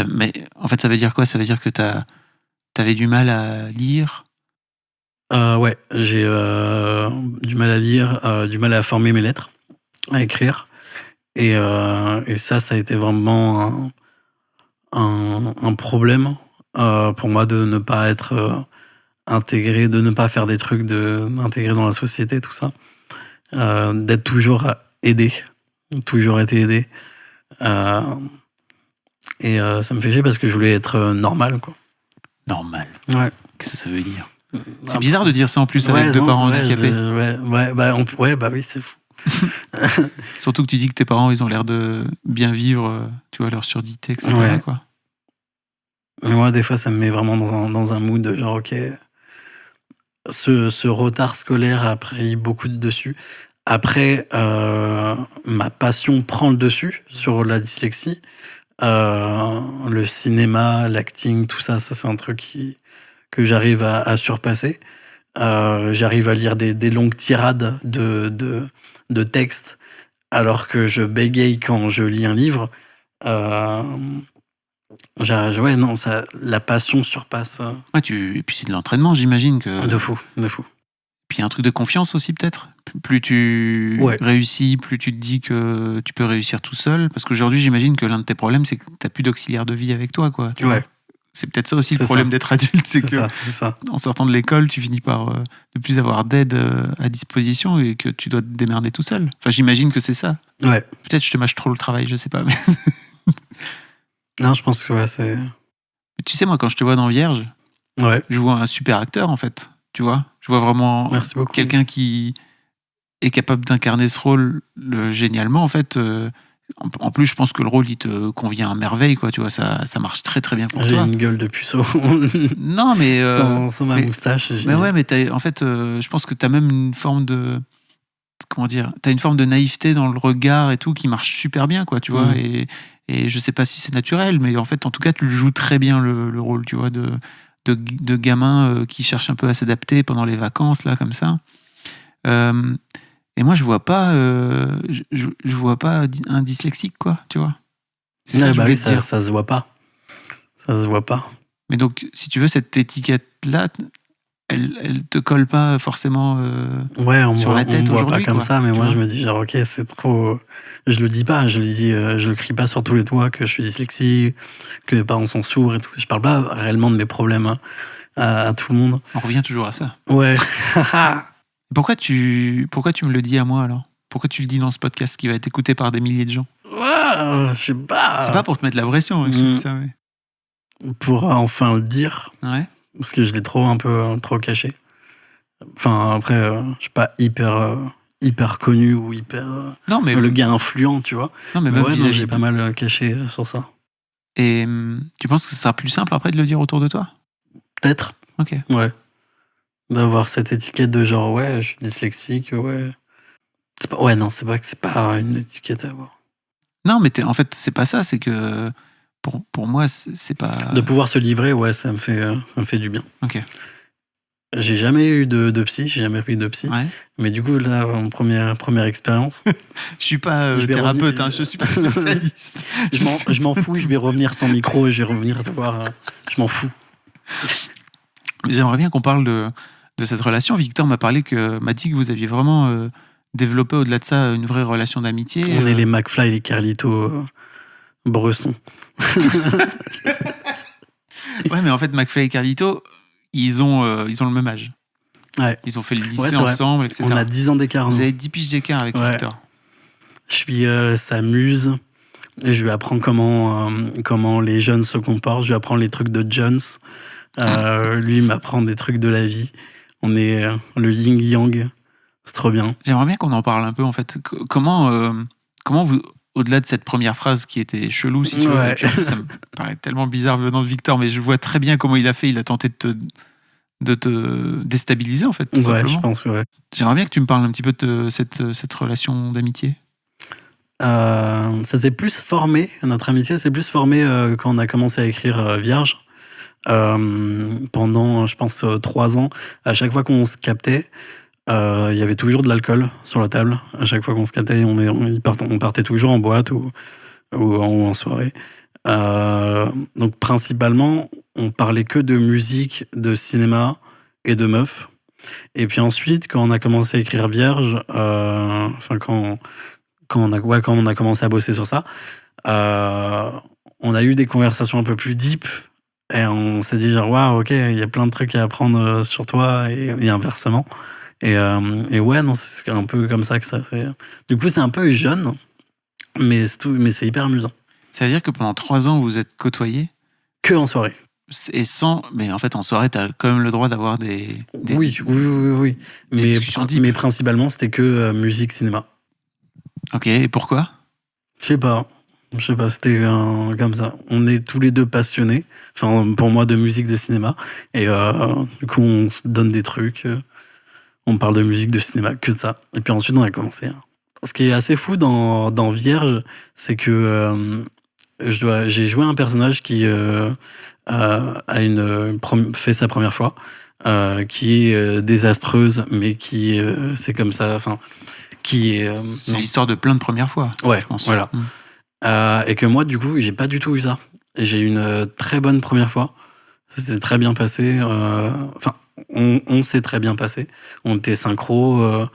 Mais en fait, ça veut dire quoi ? Ça veut dire que t'avais du mal à lire ? Ouais, j'ai du mal à lire, du mal à former mes lettres, à écrire. Et ça a été vraiment un problème pour moi de ne pas être intégré, de ne pas faire des trucs, d'intégrer dans la société, tout ça. D'être toujours aidé, toujours été aidé. Et ça me fait chier parce que je voulais être normal, quoi. Normal. Ouais. Qu'est-ce que ça veut dire? C'est bizarre de dire ça en plus avec deux parents handicapés. Bah oui, c'est fou. Surtout que tu dis que tes parents, ils ont l'air de bien vivre, tu vois, leur surdité, etc. Ouais. Quoi. Mais moi, des fois, ça me met vraiment dans un mood de genre, ok, ce retard scolaire a pris beaucoup de dessus. Après, ma passion prend le dessus sur la dyslexie. Le cinéma, l'acting, tout ça, c'est un truc que j'arrive à surpasser. J'arrive à lire des longues tirades de textes alors que je bégaye quand je lis un livre. Ouais, non, la passion surpasse. Ouais, et puis c'est de l'entraînement, j'imagine. De fou. Puis il y a un truc de confiance aussi, peut-être. Plus tu réussis, plus tu te dis que tu peux réussir tout seul. Parce qu'aujourd'hui, j'imagine que l'un de tes problèmes, c'est que tu n'as plus d'auxiliaire de vie avec toi, quoi. Tu vois. C'est peut-être ça aussi le problème d'être adulte, c'est que en sortant de l'école, tu finis par ne plus avoir d'aide à disposition et que tu dois te démerder tout seul. Enfin, j'imagine que c'est ça. Ouais. Peut-être je te mâche trop le travail, je sais pas. Mais... Non, je pense que c'est... Tu sais, moi, quand je te vois dans Vierge, je vois un super acteur, en fait. Tu vois, je vois vraiment quelqu'un qui est capable d'incarner ce rôle génialement, en fait. En plus, je pense que le rôle, il te convient à merveille, quoi. Tu vois, ça marche très très bien pour toi. J'ai une gueule de puceau. Non, mais sans ma moustache. Mais ouais, mais en fait, je pense que t'as même une forme de, comment dire, t'as une forme de naïveté dans le regard et tout qui marche super bien, quoi. Tu vois. Et je sais pas si c'est naturel, mais en fait, en tout cas, tu le joues très bien le rôle, tu vois, de gamin qui cherche un peu à s'adapter pendant les vacances, là, comme ça. Et moi, je vois pas un dyslexique, quoi, tu vois. C'est ça, que je dire. Ça se voit pas. Ça se voit pas. Mais donc, si tu veux, cette étiquette-là, elle te colle pas forcément sur la tête aujourd'hui. On me voit pas comme ça, mais moi, je me dis genre, ok, c'est trop... Je le dis pas, je le crie pas sur tous les toits que je suis dyslexique, que mes parents sont sourds et tout. Je parle pas réellement de mes problèmes à tout le monde. On revient toujours à ça. Ouais. Pourquoi tu me le dis à moi, alors? Pourquoi tu le dis dans ce podcast qui va être écouté par des milliers de gens? Ouais, je sais pas. C'est pas pour te mettre la pression que je te dis ça, mais... Pour enfin le dire. Ouais. Parce que je l'ai trop caché. Enfin, après, je suis pas hyper connu ou hyper... non, mais... le gars influent, tu vois. Non, mais même non, j'ai pas mal caché sur ça. Et tu penses que ce sera plus simple après de le dire autour de toi? Peut-être. Ok. Ouais. D'avoir cette étiquette de genre, ouais, je suis dyslexique, ouais. C'est vrai que c'est pas une étiquette à avoir. Non, mais en fait, c'est pas ça, c'est que pour moi, c'est pas... De pouvoir se livrer, ouais, ça me fait du bien. Ok. J'ai jamais eu de psy, j'ai jamais pris de psy. Ouais. Mais du coup, là, en première expérience... Je suis pas thérapeute, je suis pas spécialiste. je m'en fous, je vais revenir sans micro et je vais revenir te voir. Je m'en fous. J'aimerais bien qu'on parle de cette relation. Victor m'a dit que vous aviez vraiment développé au-delà de ça une vraie relation d'amitié. On est les McFly et les Carlito Bresson. Ouais, mais en fait, McFly et Carlito, ils ont le même âge. Ouais. Ils ont fait le lycée ensemble, etc. On a 10 ans d'écart. Vous avez 10 piges d'écart avec Victor. Je suis sa muse. Et je lui apprends comment les jeunes se comportent. Je lui apprends les trucs de Jones. Lui m'apprend des trucs de la vie. On est le yin-yang. C'est trop bien. J'aimerais bien qu'on en parle un peu, en fait. Comment vous, au-delà de cette première phrase qui était chelou, si tu veux, ça me paraît tellement bizarre venant de Victor, mais je vois très bien comment il a fait. Il a tenté de te déstabiliser, en fait, tout simplement. Je pense, ouais. J'aimerais bien que tu me parles un petit peu de cette relation d'amitié. Ça s'est plus formé, notre amitié s'est plus formée quand on a commencé à écrire Vierge. Pendant, je pense, 3 ans, à chaque fois qu'on se captait, il y avait toujours de l'alcool sur la table. À chaque fois qu'on se captait, on partait toujours en boîte ou en soirée. Donc principalement, on parlait que de musique, de cinéma et de meufs. Et puis ensuite, quand on a commencé à écrire Vierge, quand on a commencé à bosser sur ça, on a eu des conversations un peu plus deep et on s'est dit genre waouh, ok, il y a plein de trucs à apprendre sur toi et inversement. Et ouais, non, c'est un peu comme ça que ça. Du coup, c'est un peu jeune, mais c'est hyper amusant. Ça veut dire que pendant 3 ans, vous êtes côtoyés? Que en soirée. Et sans. Mais en fait, en soirée, t'as quand même le droit d'avoir des Oui. discussions deep. Mais principalement, c'était que musique, cinéma. Ok, et pourquoi? Je sais pas, c'était comme ça. On est tous les deux passionnés, enfin pour moi de musique, de cinéma, et du coup on se donne des trucs, on parle de musique, de cinéma, que ça. Et puis ensuite on a commencé. Ce qui est assez fou dans Vierge, c'est que j'ai joué un personnage qui fait sa première fois, qui est désastreuse, mais qui c'est comme ça, enfin qui est C'est l'histoire de plein de premières fois. ouais, je pense. voilà. Et que moi, du coup, j'ai pas du tout eu ça. Et j'ai eu une très bonne première fois. Ça s'est très bien passé. Enfin, on s'est très bien passé. On était synchro.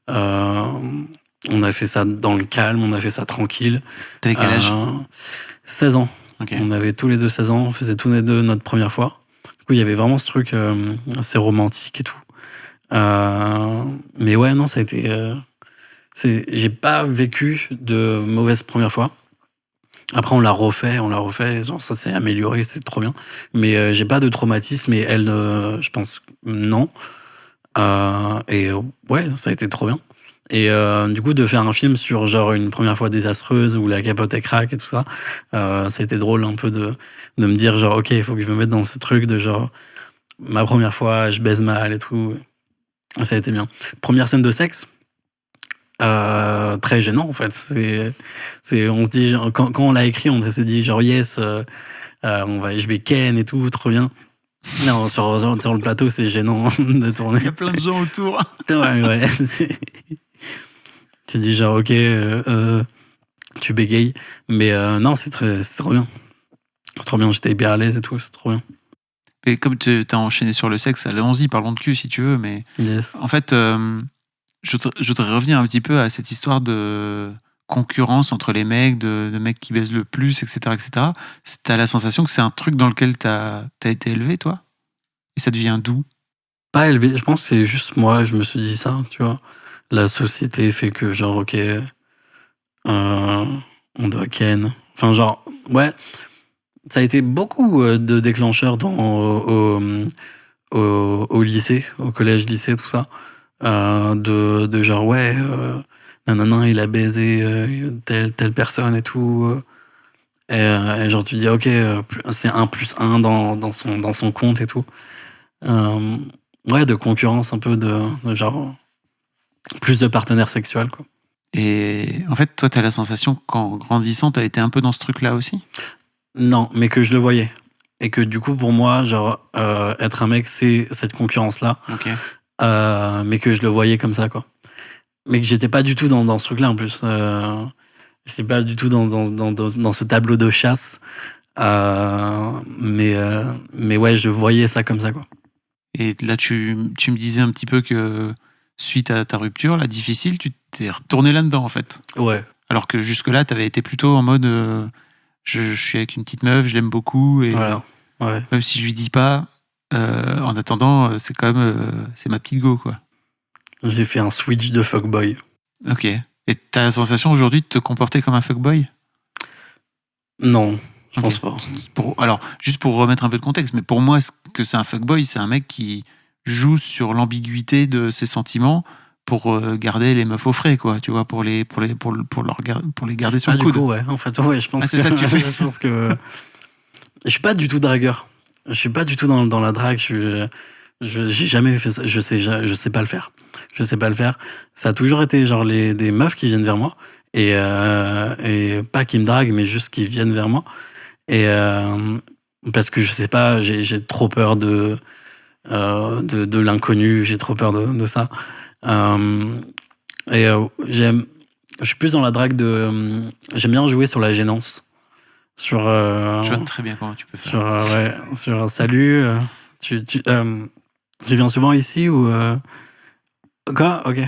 On a fait ça dans le calme, on a fait ça tranquille. T'avais quel âge? 16 ans. Ok. On avait tous les deux 16 ans. On faisait tous les deux notre première fois. Du coup, il y avait vraiment ce truc assez romantique et tout. Mais ouais, non, ça a été... j'ai pas vécu de mauvaise première fois. Après, on l'a refait, genre ça s'est amélioré, c'est trop bien. Mais j'ai pas de traumatisme et elle, je pense, non. Et ouais, ça a été trop bien. Et du coup, de faire un film sur genre une première fois désastreuse où la capote elle craque et tout ça, ça a été drôle un peu de me dire genre, ok, il faut que je me mette dans ce truc de genre, ma première fois, je baise mal et tout. Ça a été bien. Première scène de sexe. Très gênant en fait. On se dit quand on l'a écrit, on s'est dit genre yes, je vais ken et tout, trop bien. Non, sur le plateau, c'est gênant de tourner. Il y a plein de gens autour. Ouais. Tu dis genre ok, tu bégayes, mais non, c'est trop bien. C'est trop bien, j'étais hyper à l'aise et tout, c'est trop bien. Et comme tu as enchaîné sur le sexe, allons-y, parlons de cul si tu veux, mais Yes. en fait, je voudrais revenir un petit peu à cette histoire de concurrence entre les mecs, de mecs qui baisent le plus, etc. etc. T'as la sensation que c'est un truc dans lequel t'as été élevé, toi? Et ça devient d'où? Pas élevé, je pense que c'est juste moi, je me suis dit ça, tu vois. La société fait que genre ok, on doit ken. Enfin genre, ouais, ça a été beaucoup de déclencheurs au lycée, au collège-lycée, tout ça. De genre, ouais, nanana, il a baisé telle personne et tout. Et genre, tu dis, ok, c'est 1+1 dans son compte et tout. Ouais, de concurrence, un peu de genre, plus de partenaires sexuels, quoi. Et en fait, toi, t'as la sensation qu'en grandissant, t'as été un peu dans ce truc-là aussi? Non, mais que je le voyais. Et que du coup, pour moi, genre, être un mec, c'est cette concurrence-là. Ok. Mais que je le voyais comme ça, quoi. Mais que j'étais pas du tout dans ce truc-là, en plus. J'étais pas du tout dans ce tableau de chasse. Mais ouais, je voyais ça comme ça, quoi. Et là, tu me disais un petit peu que suite à ta rupture, là, difficile, tu t'es retourné là-dedans, en fait. Ouais. Alors que jusque-là, t'avais été plutôt en mode je suis avec une petite meuf, je l'aime beaucoup, et Voilà. Ouais. même si je lui dis pas, en attendant, c'est quand même c'est ma petite go, quoi. J'ai fait un switch de fuckboy. Ok. Et t'as la sensation aujourd'hui de te comporter comme un fuckboy? Non, je Ok. pense pas. Alors, juste pour remettre un peu de contexte, mais pour moi, ce que c'est un fuckboy, c'est un mec qui joue sur l'ambiguïté de ses sentiments pour garder les meufs au frais, quoi, tu vois, pour les garder sur le Du coude. coup, ouais, en fait, ouais, je pense c'est ça que tu fais. Je pense que je suis pas du tout dragueur. Je suis pas du tout dans la drague. J'ai jamais fait ça. Je sais pas le faire. Je sais pas le faire. Ça a toujours été genre des meufs qui viennent vers moi et pas qui me draguent, mais juste qui viennent vers moi. Et parce que je sais pas, j'ai trop peur de l'inconnu. J'ai trop peur de ça. Je suis plus dans la drague j'aime bien jouer sur la gênance. Je vois très bien comment tu peux faire. Sur salut, Tu viens souvent ici ou Quoi? Ok.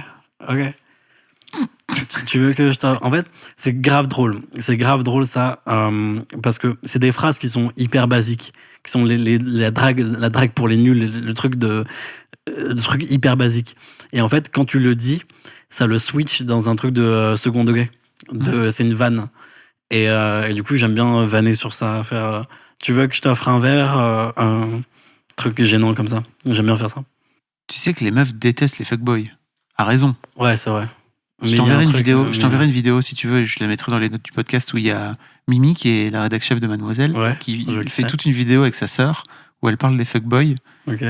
Tu veux que je te... En fait, c'est grave drôle. C'est grave drôle ça, parce que c'est des phrases qui sont hyper basiques, qui sont la drague pour les nuls, le truc hyper basique. Et en fait, quand tu le dis, ça le switch dans un truc de second degré. C'est une vanne. Et du coup, j'aime bien vanner sur ça. Faire, tu veux que je t'offre un verre, un truc gênant comme ça. J'aime bien faire ça. Tu sais que les meufs détestent les fuckboys. A raison. Ouais, c'est vrai. Je t'enverrai une vidéo si tu veux. Je la mettrai dans les notes du podcast où il y a Mimi, qui est la rédac chef de Mademoiselle, qui fait toute une vidéo avec sa sœur où elle parle des fuckboys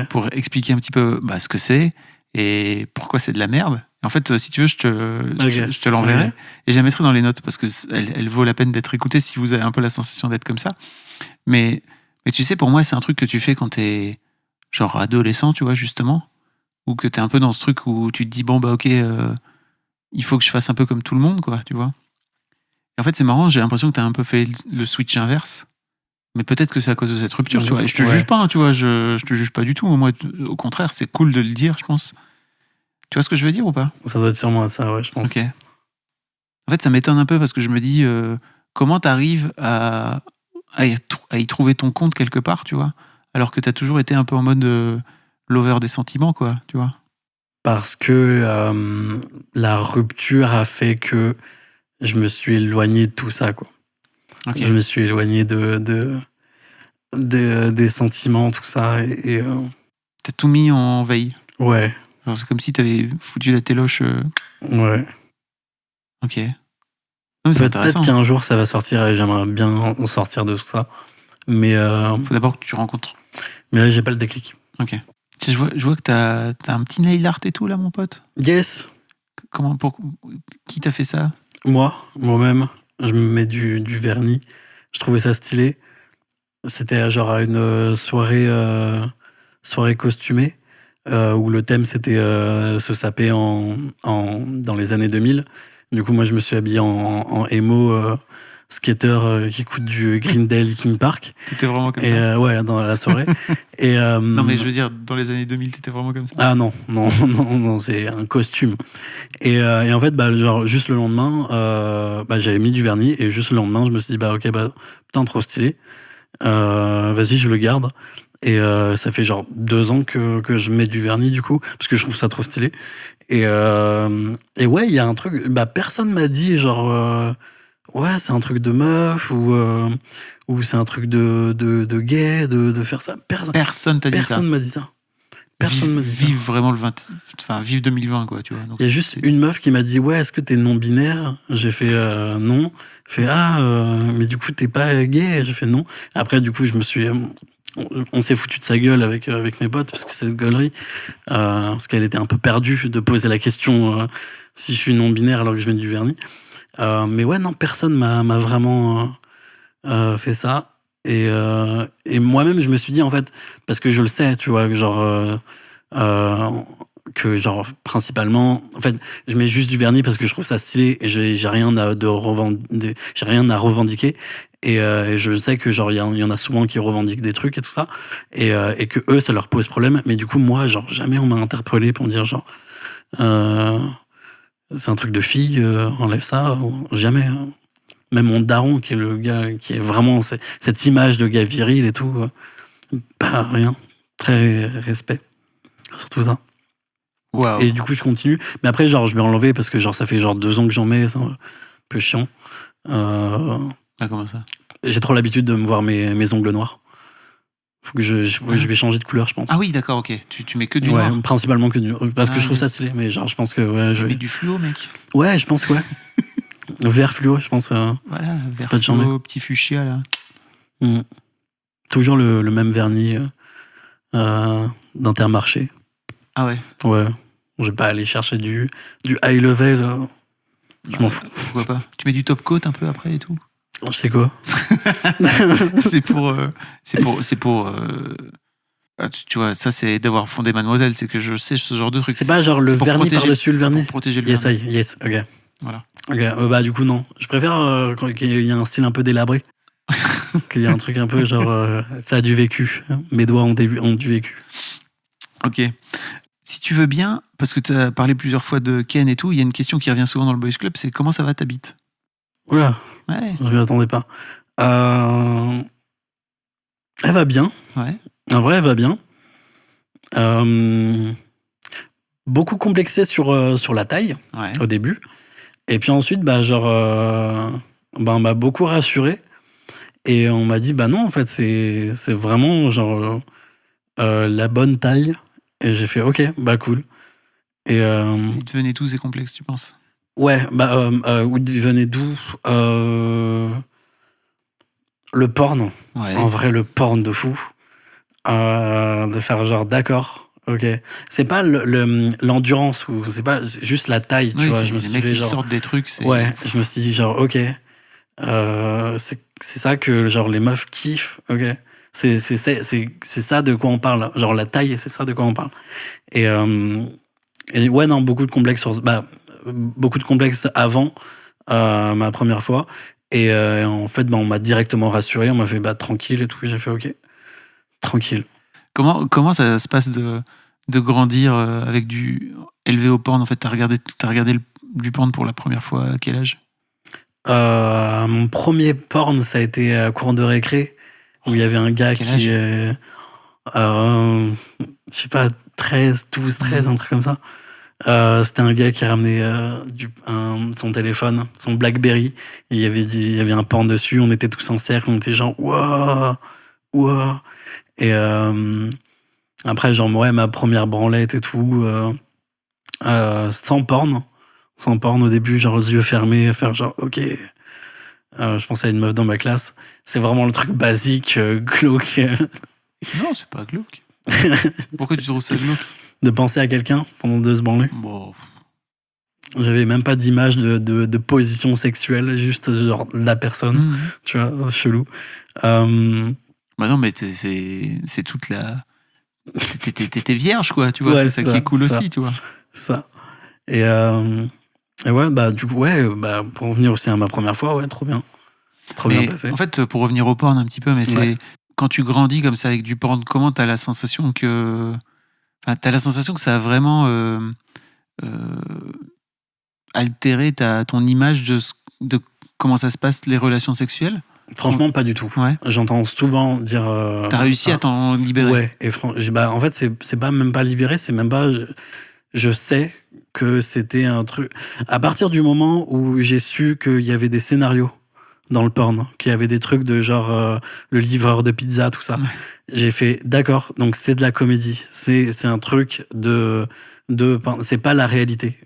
pour expliquer un petit peu ce que c'est et pourquoi c'est de la merde. En fait, si tu veux, je te l'enverrai et je la mettrai dans les notes parce que elle vaut la peine d'être écoutée si vous avez un peu la sensation d'être comme ça. Mais tu sais, pour moi, c'est un truc que tu fais quand t'es genre adolescent, tu vois, justement, ou que t'es un peu dans ce truc où tu te dis bon ok, il faut que je fasse un peu comme tout le monde, quoi, tu vois. Et en fait, c'est marrant, j'ai l'impression que t'as un peu fait le switch inverse. Mais peut-être que c'est à cause de cette rupture, tu vois. Et je te juge pas, tu vois, je te juge pas du tout. Moi, au contraire, c'est cool de le dire, je pense. Tu vois ce que je veux dire ou pas? Ça doit être sûrement ça, ouais, je pense. Ok. En fait, ça m'étonne un peu parce que je me dis, comment t'arrives à y trouver ton compte quelque part, tu vois, alors que t'as toujours été un peu en mode lover des sentiments, quoi, tu vois. Parce que la rupture a fait que je me suis éloigné de tout ça, quoi. Je me suis éloigné des sentiments, tout ça. Et t'as tout mis en veille. Ouais. Genre, c'est comme si t'avais foutu la téloche. Ouais. Ok. Peut-être qu'un jour ça va sortir et j'aimerais bien en sortir de tout ça. Mais faut d'abord que tu rencontres. Mais là, j'ai pas le déclic. Ok. Je vois que t'as un petit nail art et tout là, mon pote. Yes. Qui t'a fait ça? Moi-même. Je me mets du vernis. Je trouvais ça stylé. C'était genre à une soirée costumée où le thème c'était se saper dans les années 2000. Du coup, moi, je me suis habillé en emo skater qui écoute du Green Day, Linkin Park. T'étais vraiment comme ça? Ouais, dans la soirée. Non, mais je veux dire, dans les années 2000, t'étais vraiment comme ça? Ah non, c'est un costume. Et en fait, genre, juste le lendemain, j'avais mis du vernis et juste le lendemain, je me suis dit, ok, putain, trop stylé. Vas-y, je le garde. Et ça fait genre 2 ans que je mets du vernis, du coup, parce que je trouve ça trop stylé. Et ouais, il y a un truc, personne m'a dit, genre, ouais, c'est un truc de meuf, ou c'est un truc de gay, de faire ça. Personne t'a dit ça. Personne m'a dit ça. Personne m'a dit ça. Vive vraiment vive 2020, quoi, tu vois. Il y a juste une meuf qui m'a dit, ouais, est-ce que t'es non-binaire? J'ai fait non. Fait, mais du coup, t'es pas gay? J'ai fait non. Après, du coup, on s'est foutu de sa gueule avec mes potes parce que c'est de gaulerie. Parce qu'elle était un peu perdue de poser la question si je suis non-binaire alors que je mets du vernis. Mais ouais, non, personne m'a vraiment fait ça. Et moi-même, je me suis dit, en fait, parce que je le sais, tu vois, genre, que, genre, principalement, en fait, je mets juste du vernis parce que je trouve ça stylé et j'ai rien à revendiquer. Et je sais que, genre, il y en a souvent qui revendiquent des trucs et tout ça. Et que eux, ça leur pose problème. Mais du coup, moi, genre, jamais on m'a interpellé pour me dire, genre, c'est un truc de fille, enlève ça. Jamais. Même mon daron, qui est le gars, qui est vraiment cette image de gars viril et tout, pas rien. Très respect sur tout ça. Wow. Et du coup, je continue. Mais après, genre, je vais enlever parce que, genre, ça fait genre 2 ans que j'en mets, c'est un peu chiant. Comment ça? J'ai trop l'habitude de me voir mes ongles noirs. Faut que je vais changer de couleur, je pense. Ah oui, d'accord, ok. Tu mets que du noir? Principalement que du noir. Parce que je trouve ça stylé, mais genre, je pense que. Ouais, tu mets du fluo, mec? Ouais, je pense, ouais. Vert fluo, je pense. Voilà, vert fluo, petit fuchsia, là. Toujours le même vernis d'Intermarché. Ah ouais? Ouais. Je vais pas aller chercher du high level. Je m'en fous. Pourquoi pas? Tu mets du top coat un peu après et tout? Je sais quoi. C'est pour tu vois, ça c'est d'avoir fondé Mademoiselle, c'est que je sais ce genre de truc. C'est pas genre le vernis par-dessus le vernis? Pour protéger le vernis. Yes, ok. Voilà. Ok, du coup, non. Je préfère qu'il y ait un style un peu délabré. Qu'il y ait un truc un peu genre, ça a du vécu. Mes doigts ont du vécu. Ok. Si tu veux bien, parce que tu as parlé plusieurs fois de Ken et tout, il y a une question qui revient souvent dans le Boys Club, c'est comment ça va ta bite? Oula, Ouais. je m'y attendais pas. Elle va bien. Ouais. En vrai, elle va bien. Beaucoup complexée sur la taille Ouais. au début. Et puis ensuite, on m'a beaucoup rassuré. Et on m'a dit, bah non, en fait, c'est vraiment genre la bonne taille. Et j'ai fait, ok, bah cool. Et Ils devenaient tous ces complexes, tu penses? ouais, où venait d'où le porn. Ouais. En vrai, le porn de fou. De faire genre, d'accord, ok. C'est pas l'endurance, ou c'est pas juste la taille, tu vois. Je me les suis mecs dit, qui genre, sortent des trucs, c'est... ouais, je me suis dit, genre, ok. C'est ça que genre les meufs kiffent, ok. C'est ça de quoi on parle, genre la taille, c'est ça de quoi on parle. Et ouais, non, beaucoup de complexes beaucoup de complexes avant ma première fois. Et en fait, on m'a directement rassuré, on m'a fait tranquille et tout. J'ai fait ok, tranquille. Comment ça se passe de grandir avec élevé au porn? En fait, t'as regardé du porn pour la première fois à quel âge? Mon premier porn, ça a été cours de récré, où il y avait un gars Quel qui, âge? je sais pas, 13, 12, 13, un truc comme ça. C'était un gars qui ramenait son téléphone, son Blackberry, et il y avait un porn dessus, on était tous en cercle, on était genre waouh, waouh. Et après, genre, ouais, ma première branlette et tout, sans porn au début, genre les yeux fermés, faire genre ok. Je pensais à une meuf dans ma classe. C'est vraiment le truc basique, glauque. Non, c'est pas glauque. Pourquoi tu trouves ça glauque? De penser à quelqu'un pendant 2 secondes. Bon. J'avais même pas d'image de position sexuelle, juste genre la personne. Tu vois, c'est chelou. Bah non, mais c'est toute la... T'es vierge, quoi, tu vois. Ouais, c'est ça qui est cool aussi, tu vois. Ça. Et ouais, du coup, ouais, pour revenir aussi à ma première fois, ouais, trop bien. Trop bien passé. En fait, pour revenir au porn un petit peu, mais c'est... Ouais. Quand tu grandis comme ça avec du porn, comment t'as la sensation que... Enfin, t'as la sensation que ça a vraiment altéré ton image de comment ça se passe, les relations sexuelles? Franchement, pas du tout. Ouais. J'entends souvent dire... T'as réussi à t'en libérer? Ouais, et en fait, c'est pas même pas libéré, c'est même pas... Je sais que c'était un truc... À partir du moment où j'ai su qu'il y avait des scénarios dans le porn, qu'il y avait des trucs de genre le livreur de pizza, tout ça, j'ai fait d'accord, donc c'est de la comédie. C'est un truc c'est pas la réalité.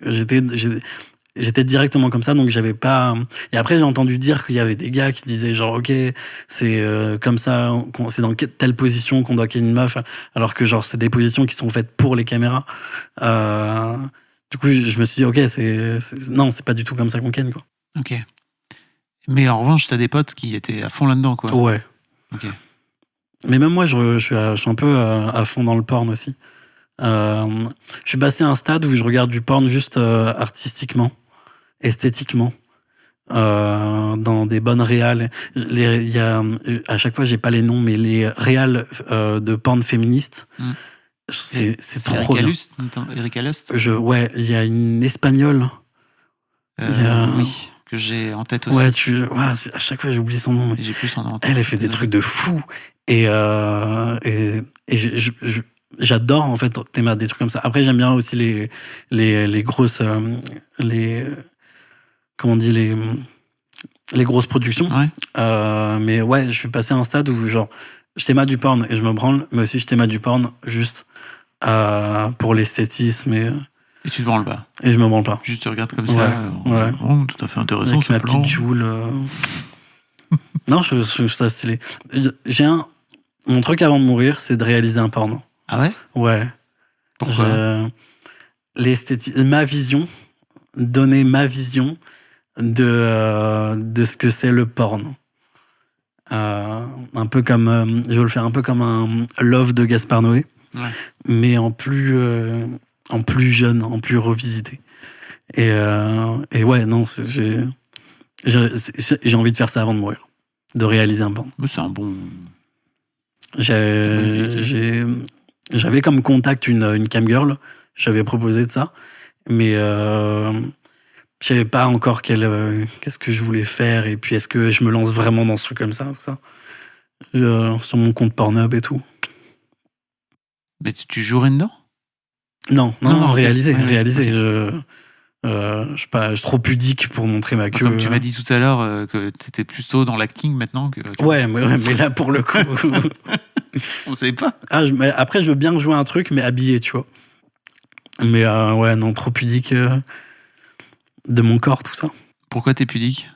J'étais directement comme ça, donc j'avais pas... Et après, j'ai entendu dire qu'il y avait des gars qui disaient genre, ok, c'est comme ça, c'est dans telle position qu'on doit qu'il y ait une meuf, alors que genre, c'est des positions qui sont faites pour les caméras. Du coup, je me suis dit, ok, non, c'est pas du tout comme ça qu'on ken, quoi. Ok. Mais en revanche, t'as des potes qui étaient à fond là-dedans, quoi. Ouais. Ok. Mais même moi, je suis un peu à fond dans le porn aussi. Je suis passé à un stade où je regarde du porn juste artistiquement, esthétiquement, dans des bonnes réals. Il y a, à chaque fois, j'ai pas les noms, mais les réals de porn féministes, c'est trop bien. Erika Lust. Ouais, il y a une espagnole. Oui, que j'ai en tête aussi. Ouais, à chaque fois, j'oublie son nom. Mais j'ai plus son nom en tête. Elle fait des trucs de fou. Et j'adore en fait des trucs comme ça. Après, j'aime bien aussi les grosses comment on dit, les grosses productions. Ouais. Mais ouais, je suis passé à un stade où genre je t'aimais du porn et je me branle, mais aussi je t'aimais du porn juste pour l'esthétisme et tu te branles pas. Et je me branle pas. Juste tu regardes comme ça. Ouais. Oh, tout à fait intéressant. Avec ma petite Joule. Non, je trouve ça stylé. Mon truc avant de mourir, c'est de réaliser un porno. Ah ouais? Ouais. Pourquoi? Ma vision, donner ma vision de ce que c'est le porno. Un peu comme, je veux le faire un peu comme un Love de Gaspard Noé, mais en plus jeune, en plus revisité. Et ouais, non, j'ai envie de faire ça avant de mourir, de réaliser un porno. Mais c'est un bon... J'avais comme contact une cam girl. J'avais proposé de ça. Mais je savais pas encore qu'est-ce que je voulais faire. Et puis, est-ce que je me lance vraiment dans ce truc comme ça, tout ça. Sur mon compte Pornhub et tout. Mais tu jouerais dedans? Non, réalisé. Ouais, réalisé. Je suis trop pudique pour montrer ma queue. Comme tu m'as dit tout à l'heure que t'étais plutôt dans l'acting maintenant que... Ouais, mais là, pour le coup... On savait pas. Après, je veux bien jouer un truc, mais habillé, tu vois. Mais ouais, non, trop pudique de mon corps, tout ça. Pourquoi t'es pudique?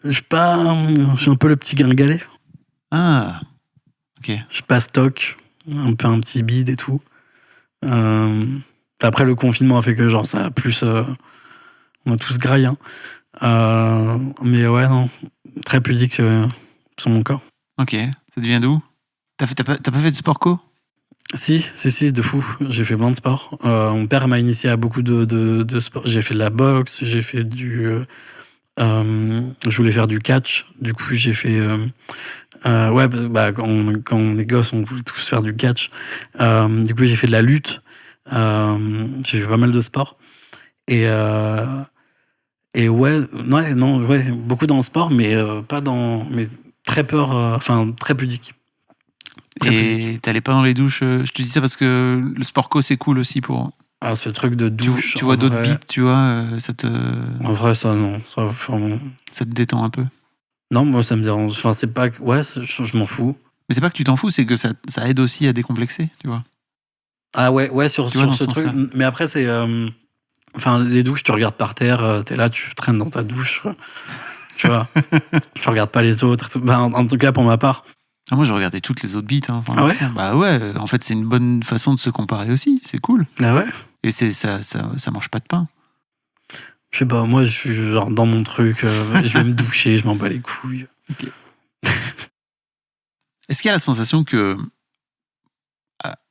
Je suis un peu le petit gringalet. Ah, ok. Je suis pas stock, un peu un petit bide et tout. Après, le confinement a fait que genre ça a plus... on a tous graillé. Mais ouais, non, très pudique sur mon corps. Ok, ça devient d'où? T'as pas fait de sport co? Si, de fou. J'ai fait plein de sports. Mon père m'a initié à beaucoup de sports. J'ai fait de la boxe, j'ai fait je voulais faire du catch. Du coup, j'ai fait... ouais, quand on est gosse, on voulait tous faire du catch. Du coup, j'ai fait de la lutte. J'ai fait pas mal de sports. Et ouais, beaucoup dans le sport, mais pas dans... Mais très peur, très pudique. Et t'allais pas dans les douches? Je te dis ça parce que le sport co, c'est cool aussi pour... Ah, ce truc de douche... Tu vois d'autres beats, tu vois, ça te... En vrai, ça, non. Ça te détend un peu? Non, moi, ça me dérange. Enfin, c'est pas... Ouais, je m'en fous. Mais c'est pas que tu t'en fous, c'est que ça aide aussi à décomplexer, tu vois. Ah ouais, sur ce truc. Mais après, c'est... les douches, tu regardes par terre, t'es là, tu traînes dans ta douche, quoi. Tu vois. Tu regardes pas les autres. En tout cas, pour ma part... Ah, moi, je regardais toutes les autres beats. Hein, ah ouais? Bah ouais, en fait, c'est une bonne façon de se comparer aussi. C'est cool. Ah ouais? Et ça mange pas de pain. Je sais pas, moi, je suis genre dans mon truc. Je vais me doucher, je m'en bats les couilles. Okay. Est-ce qu'il y a la sensation que,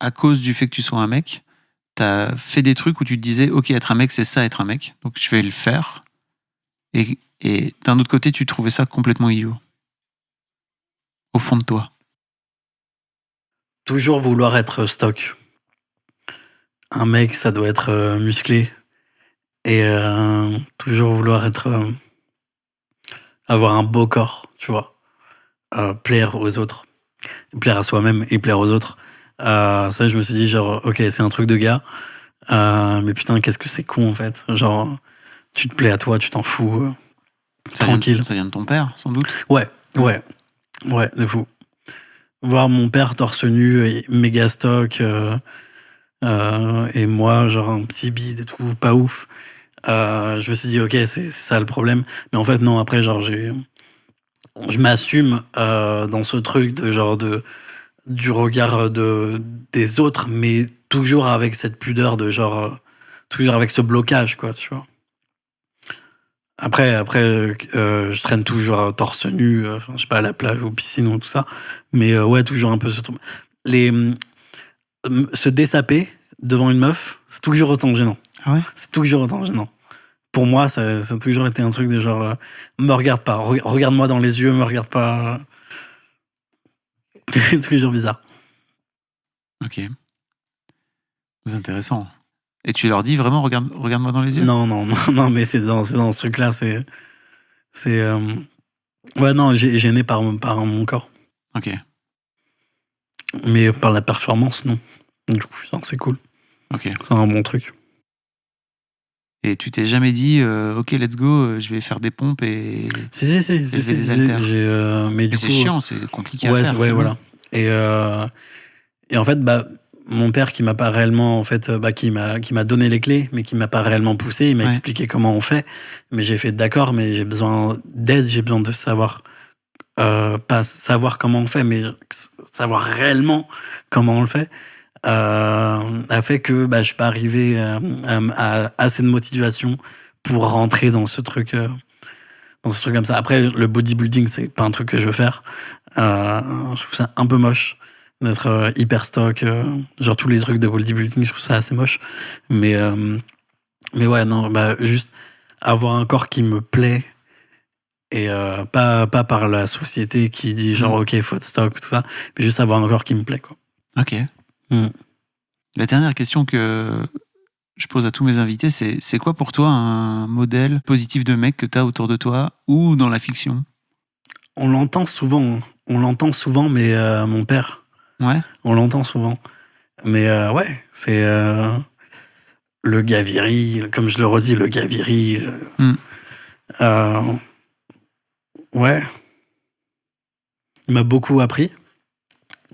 à cause du fait que tu sois un mec, t'as fait des trucs où tu te disais, ok, être un mec, c'est ça, être un mec. Donc, je vais le faire. Et d'un autre côté, tu trouvais ça complètement idiot. Au fond de toi. Toujours vouloir être stock. Un mec, ça doit être musclé. Et toujours vouloir avoir un beau corps, tu vois. Plaire aux autres. Plaire à soi-même et plaire aux autres. Ça, je me suis dit, genre, ok, c'est un truc de gars. Mais putain, qu'est-ce que c'est con, en fait. Genre, tu te plais à toi, tu t'en fous. Tranquille. Ça vient de ton père, sans doute? Ouais, de fou. Voir mon père torse nu, méga stock, et moi, genre un petit bide et tout, pas ouf. Je me suis dit, ok, c'est ça le problème. Mais en fait, non, après, genre, je m'assume dans ce truc de genre du regard des autres, mais toujours avec cette pudeur de genre, toujours avec ce blocage, quoi, tu vois. Après, je traîne toujours torse nu, je sais pas, à la plage ou piscine ou tout ça. Mais ouais, toujours un peu ce truc. Se dessaper devant une meuf, c'est toujours autant gênant. Ah ouais? C'est toujours autant gênant. Pour moi, ça a toujours été un truc de genre, me regarde pas, regarde-moi dans les yeux, me regarde pas. C'est toujours bizarre. Ok. C'est intéressant. Et tu leur dis vraiment, regarde-moi dans les yeux? Non, mais c'est dans ce truc-là, c'est ouais, non, gêné par mon corps. Ok. Mais par la performance, non. Du coup, c'est cool. Ok. C'est un bon truc. Et tu t'es jamais dit, ok, let's go, je vais faire des pompes et... Si. des haltères. Mais du coup, c'est chiant, c'est compliqué à faire. Ouais, voilà. Et en fait, mon père qui m'a pas réellement, en fait, qui m'a donné les clés, mais qui m'a pas réellement poussé, il m'a expliqué comment on fait. Mais j'ai fait d'accord, mais j'ai besoin d'aide, j'ai besoin de savoir, pas savoir comment on fait, mais savoir réellement comment on le fait. A fait que je suis pas arrivé à assez de motivation pour rentrer dans ce truc comme ça. Après, le bodybuilding, c'est pas un truc que je veux faire. Je trouve ça un peu moche d'être hyper stock, genre tous les trucs de bodybuilding, je trouve ça assez moche. Mais ouais, non, juste avoir un corps qui me plaît et pas par la société qui dit genre ok, faut être stock, tout ça, mais juste avoir un corps qui me plaît, quoi. Ok. La dernière question que je pose à tous mes invités, c'est quoi pour toi un modèle positif de mec que tu as autour de toi ou dans la fiction? On l'entend souvent, mais mon père. Ouais. On l'entend souvent. Mais ouais, c'est le gars viril, comme je le redis, le gars viril. Ouais. Il m'a beaucoup appris.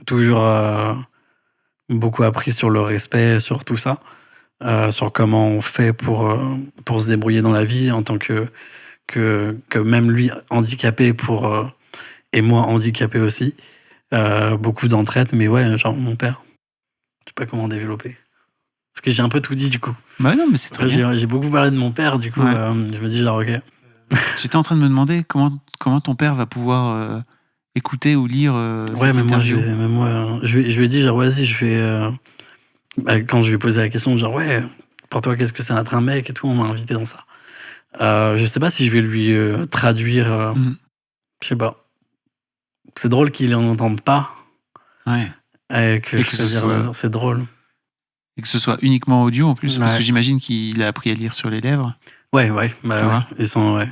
Toujours beaucoup appris sur le respect, sur tout ça. Sur comment on fait pour se débrouiller dans la vie en tant que même lui handicapé et moi handicapé aussi. Beaucoup d'entraide, mais ouais, genre mon père. Je sais pas comment développer. Parce que j'ai un peu tout dit du coup. Bah non, mais c'est très bien. J'ai beaucoup parlé de mon père, du coup, Ouais. je me dis genre ok. J'étais en train de me demander comment ton père va pouvoir écouter ou lire Ouais, cette mais moi, interview. je lui ai dit genre vas-y, je vais quand je lui ai posé la question genre ouais, pour toi qu'est-ce que c'est être un mec et tout, on m'a invité dans ça. Je sais pas si je vais lui traduire. Je sais pas. C'est drôle qu'il en entende pas. Ouais. Et que c'est drôle. Et que ce soit uniquement audio en plus, parce Ouais. que j'imagine qu'il a appris à lire sur les lèvres. Ouais, bah Tu ouais. vois. Ils sont, ouais.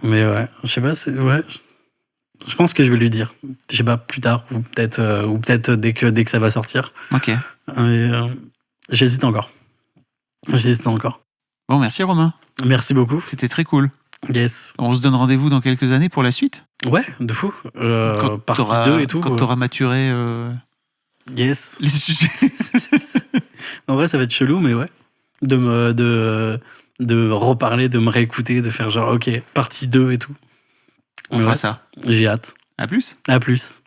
Mais ouais, je sais pas, ouais. Je pense que je vais lui dire. Je sais pas, plus tard, ou peut-être dès que ça va sortir. Ok. Mais j'hésite encore. Bon, merci Romain. Merci beaucoup. C'était très cool. Yes. On se donne rendez-vous dans quelques années pour la suite. Ouais, de fou. Partie 2 et tout. Quand t'auras maturé Yes. les sujets. En vrai, ça va être chelou, mais ouais. De reparler, de me réécouter, de faire genre, ok, partie 2 et tout. On fera ça. J'ai hâte. À plus. À plus.